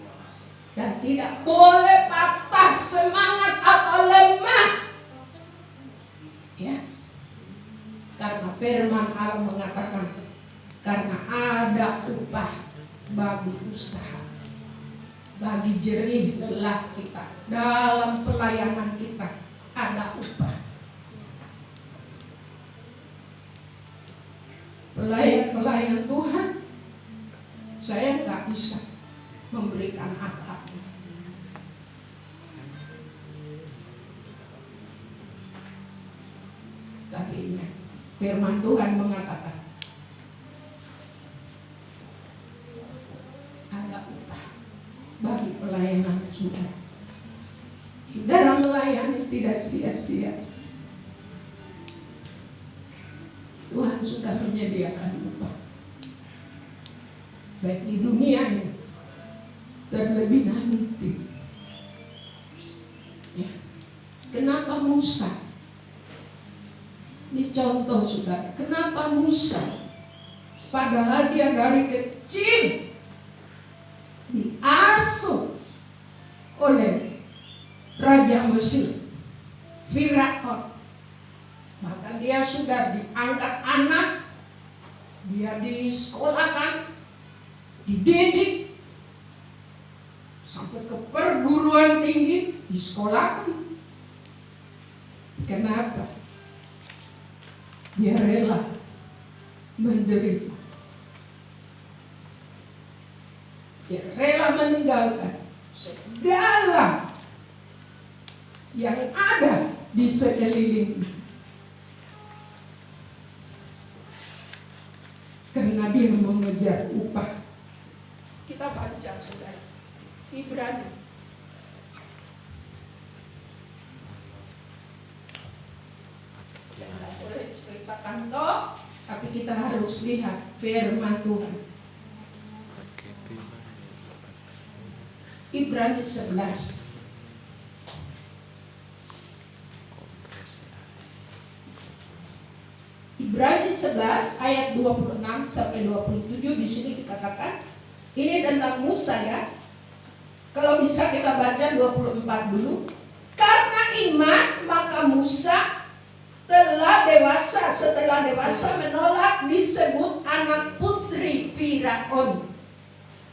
Dan tidak boleh patah semangat atau lemah. Ya. Karena firman Allah mengatakan karena ada upah bagi usaha, bagi jerih lelah kita dalam pelayanan kita ada upah. Pelayan Tuhan, saya nggak bisa memberikan apa-apa. Tapi ingat, firman Tuhan mengatakan ada upah bagi pelayanan saudara. Saudara melayani tidak sia-sia. Tuhan sudah menyediakan upah baik di dunia ini terlebih nanti. Ya. Kenapa Musa? Ini contoh saudara. Kenapa Musa? Padahal dia dari kecil diasuh oleh Raja Mesir, Firaun. Bahkan dia sudah diangkat anak, dia disekolahkan, dididik, sampai ke perguruan tinggi, disekolahkan. Kenapa? Dia rela menderita. Dia rela meninggalkan segala yang ada di sekelilingnya. Karena dia mengejar upah. Kita baca saudara Ibrani. Jangan boleh ceritakan toh, tapi kita harus lihat firman Tuhan. Ibrani 11. Ibrani 11 ayat 26 sampai 27 di sini dikatakan ini tentang Musa ya. Kalau bisa kita baca 24 dulu. Karena iman maka Musa telah dewasa, setelah dewasa menolak disebut anak putri Firaun.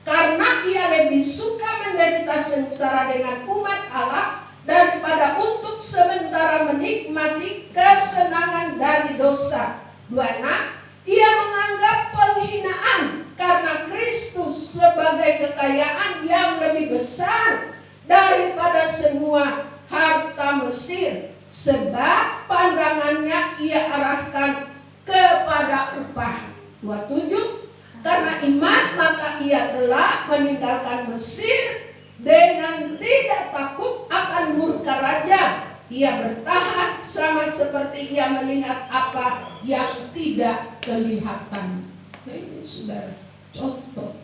Karena ia lebih suka menderita sengsara dengan umat Allah daripada untuk sementara menikmati kesenangan dari dosa. 26. Ia menganggap penghinaan karena Kristus sebagai kekayaan yang lebih besar daripada semua harta Mesir sebab pandangannya ia arahkan kepada upah. 27, karena iman maka ia telah meninggalkan Mesir dengan tidak takut akan murka raja. Ia bertahan sama seperti ia melihat apa yang tidak kelihatan. Nah, ini saudara, contoh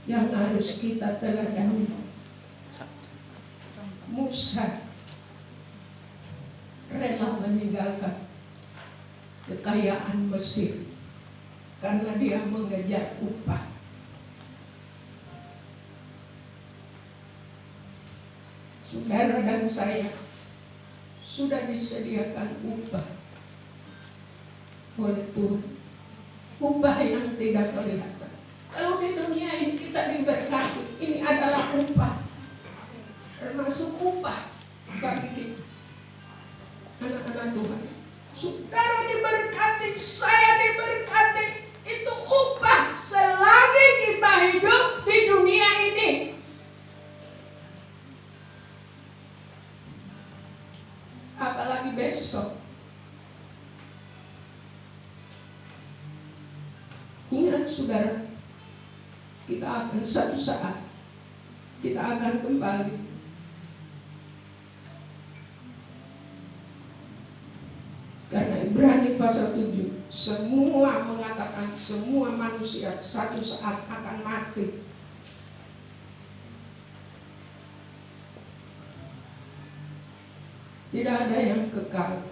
yang harus kita teladani. Musa rela meninggalkan kekayaan Mesir karena dia mengejar upah. Saudara dan saya sudah disediakan upah oleh Tuhan, upah yang tidak kelihatan. Kalau di dunia ini kita diberkati, ini adalah upah, termasuk upah bagi kita, anak-anak Tuhan. Saudara diberkati, saya diberkati, itu upah selagi kita hidup di dunia ini. Apalagi besok. Ingat saudara, kita akan satu saat kita akan kembali. Karena Ibrani pasal 7 semua mengatakan semua manusia satu saat akan mati. Tidak ada yang kekal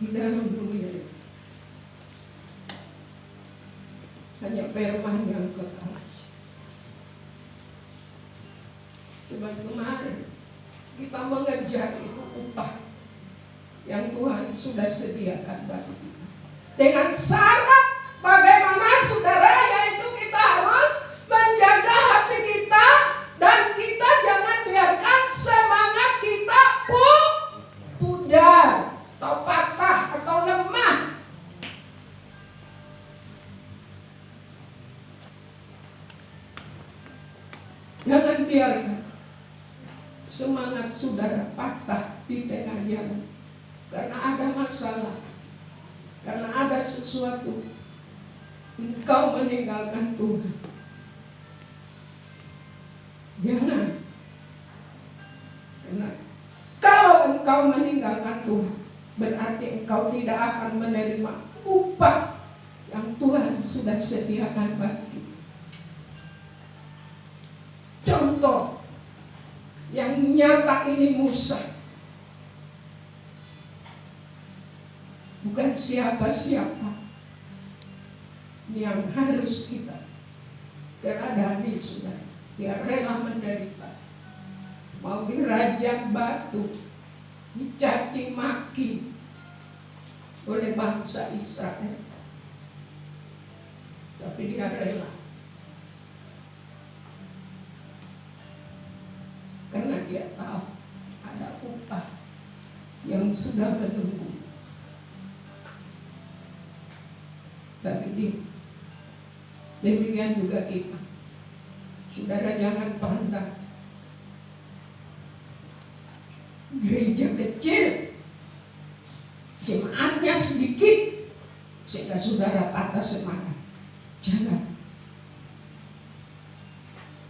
di dalam dunia ini. Hanya firman yang kekal. Sebab kemarin kita mengejar itu upah yang Tuhan sudah sediakan bagi kita. Dengan syarat bagaimana saudara, yaitu kita harus menjaga hati kita dan kita jangan biarkan semangat kita pudar atau patah atau lemah. Jangan biarkan semangat saudara patah di tengah jalan karena ada masalah, karena ada sesuatu. Engkau meninggalkan Tuhan. Jangan. Karena kalau engkau meninggalkan Tuhan, berarti engkau tidak akan menerima upah yang Tuhan sudah sediakan bagi kita. Contoh yang nyata ini Musa. Bukan siapa-siapa yang harus kita teladani, saudara. Dia rela menderita, mau dirajam batu, dicaci maki oleh bangsa Israel, tapi dia rela karena dia tahu ada upah yang sudah menunggu bagi dia. Demikian juga kita. Saudara, jangan pandang gereja kecil, jemaatnya sedikit, sehingga saudara patah semangat. Jangan.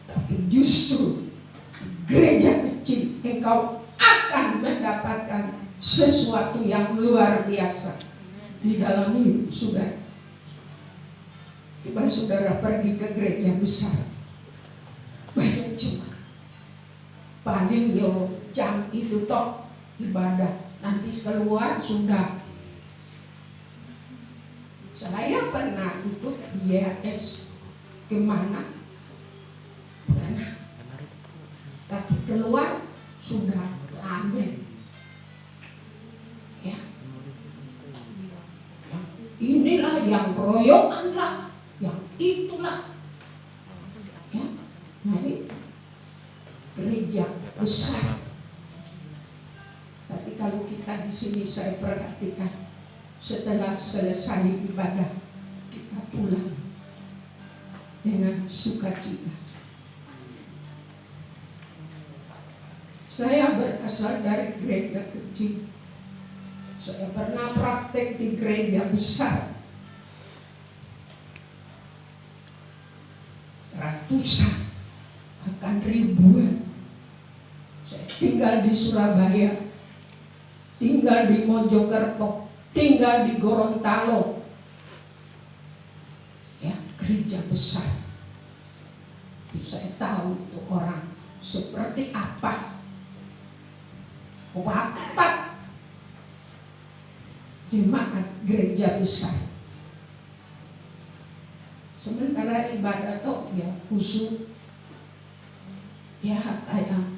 Tapi justru gereja kecil engkau akan mendapatkan sesuatu yang luar biasa di dalam hidup saudara. Coba saudara pergi ke gereja besar, banyak cuma paling jam itu toh ibadah, nanti keluar sudah. Saya pernah ikut YS kemana pernah, tapi keluar sudah rame ya. Inilah yang royokan lah, yang itulah ya. Jadi gereja besar. Tapi kalau kita di sini saya perhatikan, setelah selesai ibadah kita pulang dengan sukacita. Saya berasal dari gereja kecil. Saya pernah praktek di gereja besar. Ratusan, bahkan ribuan. Saya tinggal di Surabaya, tinggal di Mojokerto, tinggal di Gorontalo. Ya, gereja besar. Saya tahu itu orang seperti apa watak jemaat gereja besar. Sementara ibadah toh ya khusyuk, ya kayak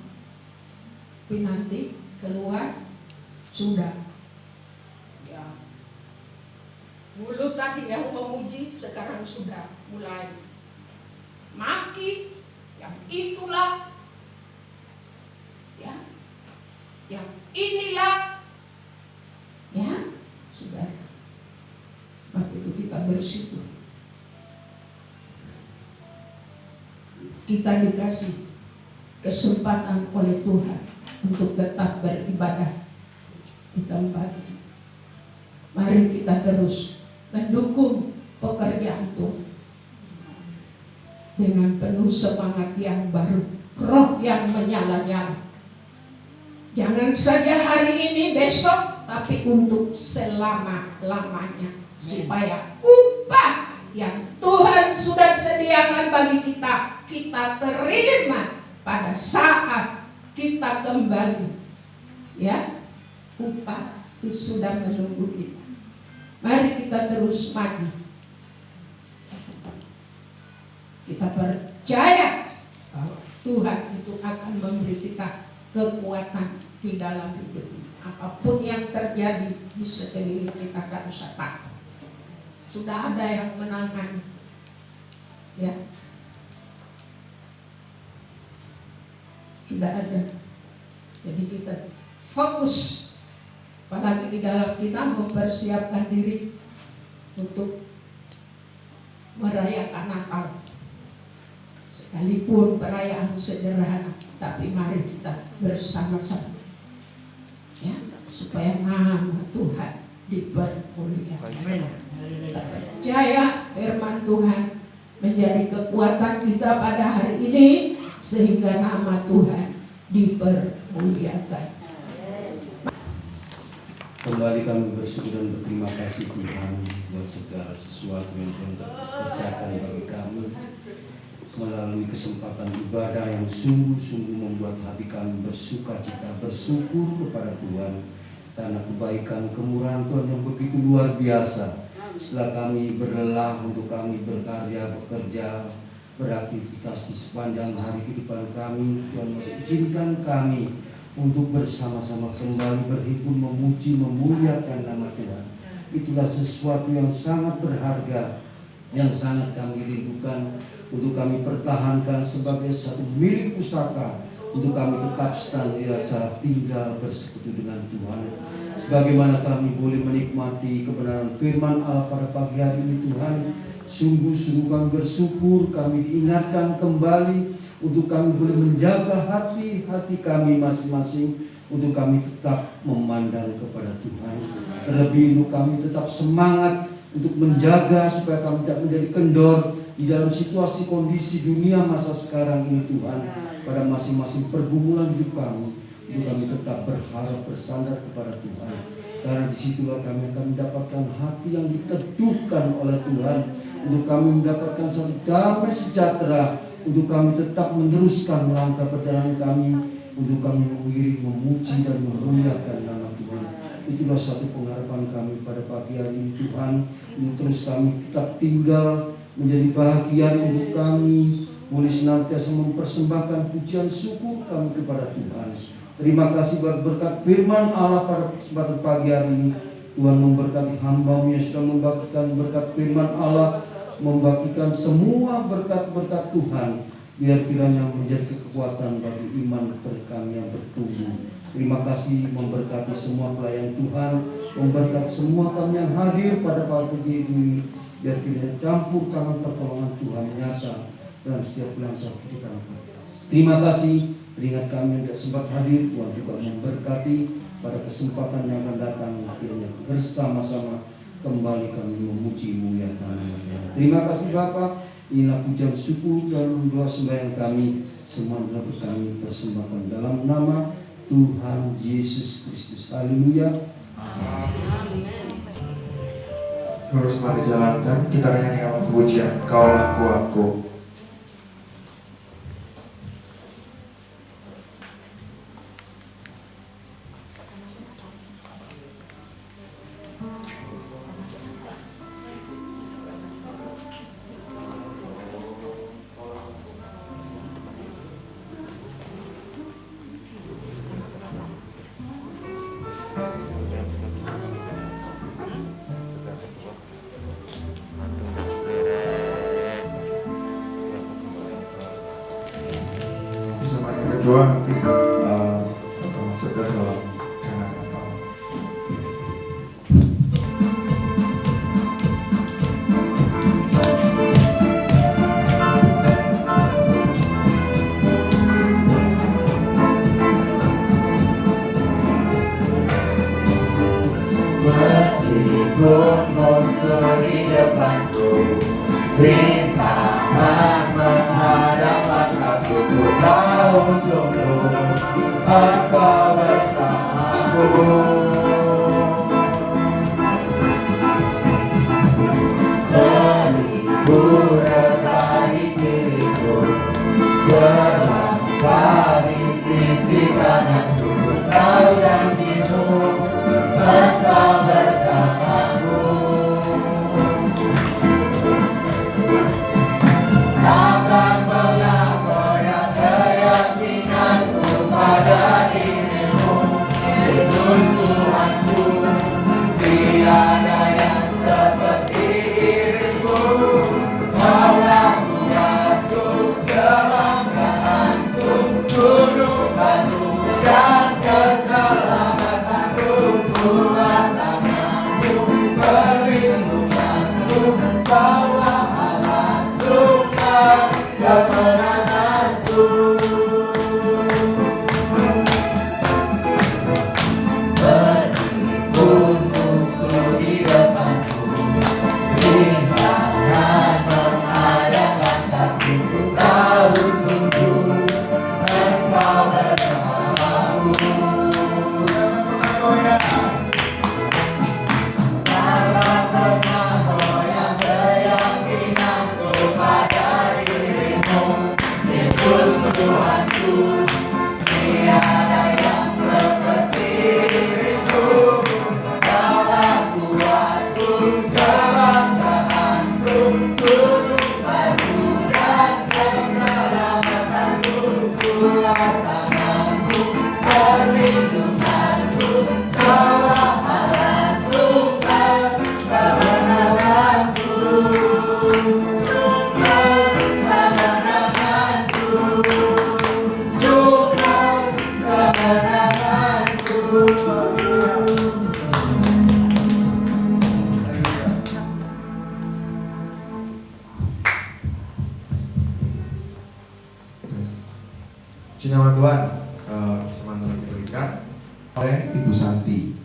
pinanti keluar sudah. Ya, dulu tadi yang memuji, sekarang sudah mulai maki, yang itulah, ya, yang inilah, ya, sudah. Waktu itu kita bersyukur. Kita dikasih kesempatan oleh Tuhan untuk tetap beribadah di tempat ini. Mari kita terus mendukung pekerjaan Tuhan dengan penuh semangat yang baru, roh yang menyala-nyala. Jangan saja hari ini, besok, tapi untuk selama-lamanya, supaya upah yang Tuhan sudah sediakan bagi kita, kita terima pada saat kita kembali. Ya, upah itu sudah menunggu kita. Mari kita terus maju. Kita percaya bahwa Tuhan itu akan memberi kita kekuatan di dalam hidup ini. Apapun yang terjadi di sekeliling kita, tak usah takut. Sudah ada yang menangani. Ya, sudah ada. Jadi kita fokus, apalagi di dalam kita mempersiapkan diri untuk merayakan Natal. Sekalipun perayaan sederhana, tapi mari kita bersama-sama, ya, supaya nama Tuhan dipermuliakan. Kita percaya firman Tuhan menjadi kekuatan kita pada hari ini, sehingga nama Tuhan dipermuliakan. Kembali kami bersyukur dan berterima kasih Tuhan buat segala sesuatu yang Tuhan kerjakan bagi kami melalui kesempatan ibadah yang sungguh-sungguh membuat hati kami bersuka cita, bersyukur kepada Tuhan karena kebaikan kemurahan Tuhan yang begitu luar biasa. Setelah kami berlelah untuk kami berkarya, bekerja, beraktivitas di sepanjang hari kehidupan kami, Tuhan izinkan kami untuk bersama-sama kembali berhimpun memuji, memuliakan nama Tuhan. Itulah sesuatu yang sangat berharga, yang sangat kami rindukan untuk kami pertahankan sebagai satu milik pusaka, untuk kami tetap senantiasa tinggal bersekutu dengan Tuhan. Sebagaimana kami boleh menikmati kebenaran firman Allah pada pagi hari ini Tuhan, sungguh-sungguh kami bersyukur, kami diingatkan kembali untuk kami boleh menjaga hati-hati kami masing-masing, untuk kami tetap memandang kepada Tuhan. Terlebih untuk kami tetap semangat untuk menjaga supaya kami tidak menjadi kendor di dalam situasi kondisi dunia masa sekarang ini Tuhan. Pada masing-masing pergumulan hidup kami, untuk kami tetap berharap bersandar kepada Tuhan. Karena disitulah kami akan mendapatkan hati yang diteduhkan oleh Tuhan, untuk kami mendapatkan satu damai sejahtera, untuk kami tetap meneruskan melangkah perjalanan kami, untuk kami mengiring, memuji dan memuliakan nama Tuhan. Itulah satu pengharapan kami pada pagi hari ini Tuhan, untuk terus kami tetap tinggal menjadi bahagia untuk kami boleh senantiasa mempersembahkan pujian syukur kami kepada Tuhan. Terima kasih buat berkat firman Allah pada kesempatan pagi hari ini. Tuhan memberkati hamba-Mu yang sudah membagikan berkat firman Allah, membagikan semua berkat-berkat Tuhan, biar kiranya menjadi kekuatan bagi iman kami yang bertumbuh. Terima kasih memberkati semua pelayan Tuhan, memberkati semua kami yang hadir pada pagi ini, biar kiranya campur tangan pertolongan Tuhan nyata dalam setiap langkah kita. Terima kasih Teringat kami yang tidak sempat hadir, Tuhan juga memberkati pada kesempatan yang akan datang. Akhirnya bersama-sama kembali kami memuji muliakan nama. Terima kasih Bapa. Inilah pujian syukur dan doa sembahyang kami. Semua adalah kami persembahkan dalam nama Tuhan Yesus Kristus. Haleluya. Terus mari jalankan, kita akan nyanyikan pujian Kaulah Kuatku. Kedua nanti akan masuk ke dalam kanan kapal. Meskipun musuh di depanku, rintangan menghadap mataku, ku tahu sungguh Engkau bersamaku. Berlibur bagi diriku, berlangsa di sisi kananku, ku tahu janjimu Engkau bersamaku. Takkan pernah goyah keyakinanku pada dirimu, Yesus Tuhanku. Tiada yang seperti dirimu. Kaulah kuatku, kebanggaanku, kudukanku dan keselamatanku. Kuat tanganku, perlindunganku, Kaulah Allah sumber kemenanganku. Meskipun musuh di depanku, rintangan menghadapkan kaki, ku tahu sungguh Engkau bersamaku. Takkan pernah goyah keyakinanku pada dirimu, Yesus Tuhanku. Tiada yang seperti dirimu. Kaulah kuatku, kebanggaanku, kudukanku dan keselamatanku. Kuat tanganku, perlindunganku, Kaulah Allah sumber kemenanganku. Sumber kemenanganku, sumber kemenanganku. Puji nama Tuhan. Teman-teman diberikan oleh Ibu Santi.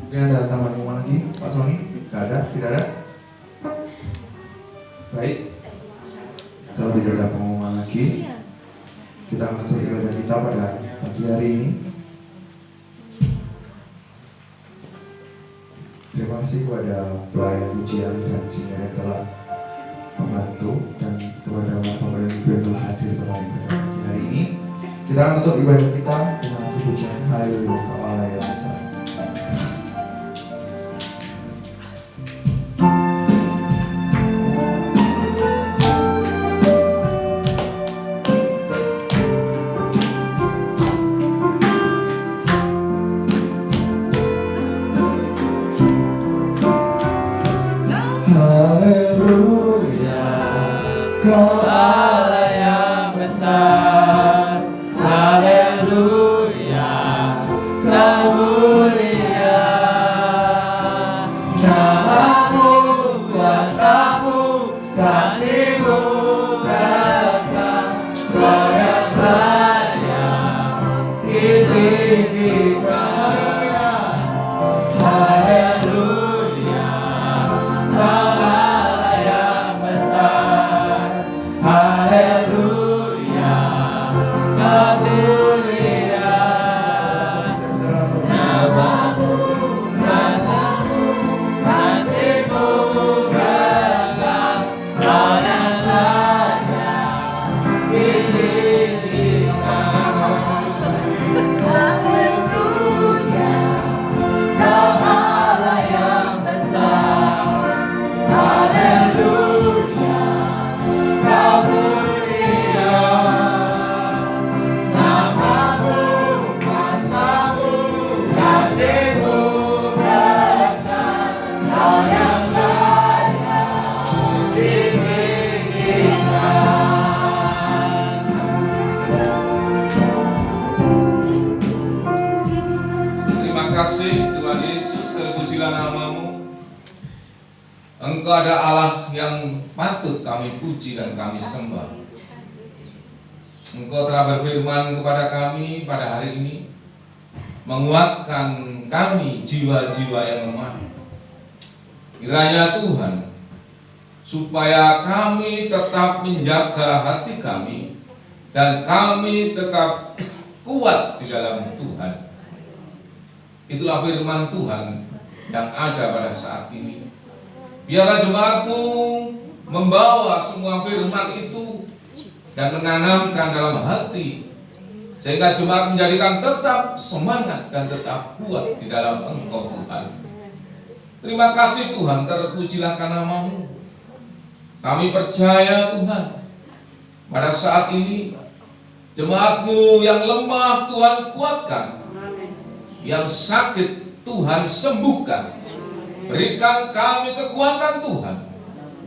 Mungkin ada tambahan lagi, Pak Sony? Tidak ada? Tidak ada? Baik. Kalau tidak ada pengumuman lagi, kita akan tutup ibadah kita pada pagi hari ini. Terima kasih kepada pelayan pujian dan senior yang telah membantu, dan kepada Bapak dan Ibu yang telah hadir pada ibadah pagi hari ini. Kita akan tutup ibadah kita dengan pujian Haleluya Engkau Allah yang besar. Haleluya, Kau Allah yang besar. Haleluya, Engkau adalah Allah yang patut kami puji dan kami sembah. Engkau telah berfirman kepada kami pada hari ini, menguatkan kami jiwa-jiwa yang lemah. Kiranya Tuhan, supaya kami tetap menjaga hati kami dan kami tetap kuat di dalam Tuhan. Itulah firman Tuhan yang ada pada saat ini. Biarlah jemaatmu membawa semua firman itu dan menanamkan dalam hati, sehingga jemaat menjadikan tetap semangat dan tetap kuat di dalam Engkau Tuhan. Terima kasih Tuhan, terpujilah nama-Mu. Kami percaya Tuhan, pada saat ini jemaat-Mu yang lemah Tuhan kuatkan, yang sakit Tuhan sembuhkan. Berikan kami kekuatan Tuhan.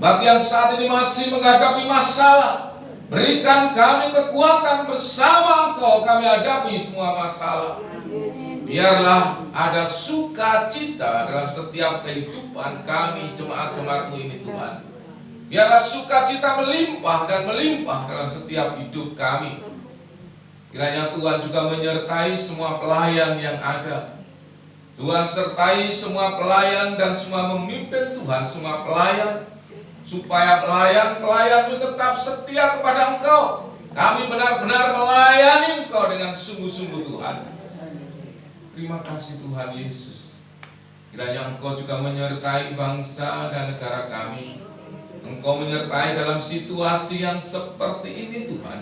Bagi yang saat ini masih menghadapi masalah, berikan kami kekuatan bersama Engkau kami hadapi semua masalah. Biarlah ada sukacita dalam setiap kehidupan kami jemaat-jemaat-Mu ini Tuhan. Biarlah sukacita melimpah dan melimpah dalam setiap hidup kami. Kiranya Tuhan juga menyertai semua pelayan yang ada. Tuhan sertai semua pelayan dan semua memimpin Tuhan semua pelayan, supaya pelayan-pelayan itu tetap setia kepada Engkau. Kami benar-benar melayani Engkau dengan sungguh-sungguh Tuhan. Terima kasih Tuhan Yesus. Kiranya Engkau juga menyertai bangsa dan negara kami. Engkau menyertai dalam situasi yang seperti ini Tuhan.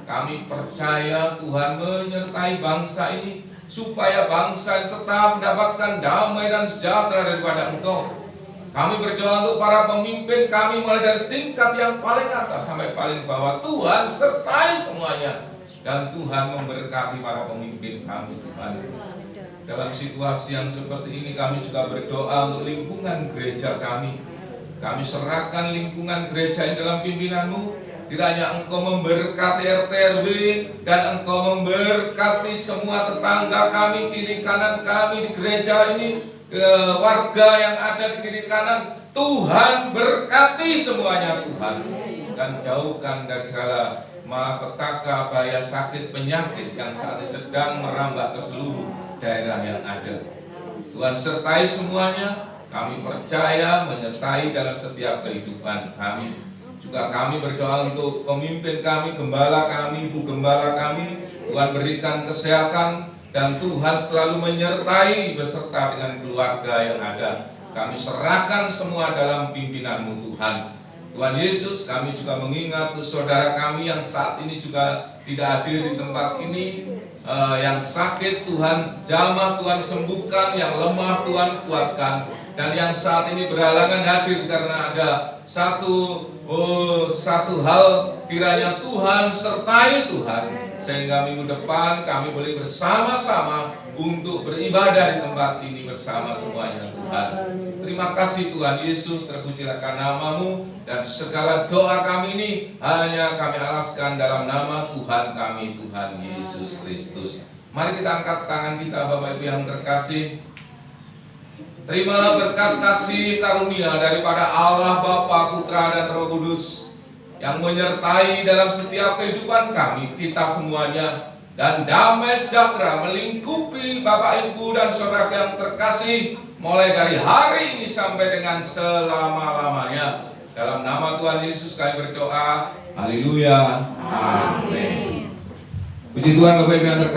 Kami percaya Tuhan menyertai bangsa ini, supaya bangsa tetap mendapatkan damai dan sejahtera daripada Engkau. Kami berdoa untuk para pemimpin kami, mulai dari tingkat yang paling atas sampai paling bawah. Tuhan sertai semuanya, dan Tuhan memberkati para pemimpin kami Tuhan. Dalam situasi yang seperti ini kami juga berdoa untuk lingkungan gereja kami. Kami serahkan lingkungan gereja ini dalam pimpinan-Mu. Kiranya Engkau memberkati RT RW dan Engkau memberkati semua tetangga kami, kiri kanan kami di gereja ini, ke warga yang ada di kiri kanan. Tuhan berkati semuanya Tuhan, dan jauhkan dari segala malapetaka, bahaya, sakit, penyakit yang saat ini sedang merambah ke seluruh daerah yang ada. Tuhan sertai semuanya. Kami percaya menyertai dalam setiap kehidupan kami. Juga kami berdoa untuk pemimpin kami, gembala kami, ibu gembala kami. Tuhan berikan kesehatan dan Tuhan selalu menyertai beserta dengan keluarga yang ada. Kami serahkan semua dalam pimpinan-Mu Tuhan. Tuhan Yesus, kami juga mengingat saudara kami yang saat ini juga tidak hadir di tempat ini, yang sakit Tuhan jamah, Tuhan sembuhkan, yang lemah Tuhan kuatkan, dan yang saat ini berhalangan hadir karena ada satu hal, kiranya Tuhan sertai Tuhan, sehingga minggu depan kami boleh bersama-sama untuk beribadah di tempat ini bersama semuanya Tuhan. Terima kasih Tuhan Yesus, terpujilah nama-Mu, dan segala doa kami ini hanya kami alaskan dalam nama Tuhan kami, Tuhan Yesus Kristus. Mari kita angkat tangan kita Bapak Ibu yang terkasih. Terimalah berkat kasih karunia daripada Allah Bapa, Putra dan Roh Kudus yang menyertai dalam setiap kehidupan kami, kita semuanya, dan damai sejahtera melingkupi Bapak Ibu dan saudara yang terkasih mulai dari hari ini sampai dengan selama-lamanya. Dalam nama Tuhan Yesus kami berdoa. Haleluya. Amin. Puji Tuhan Bapak Ibu yang terkasih.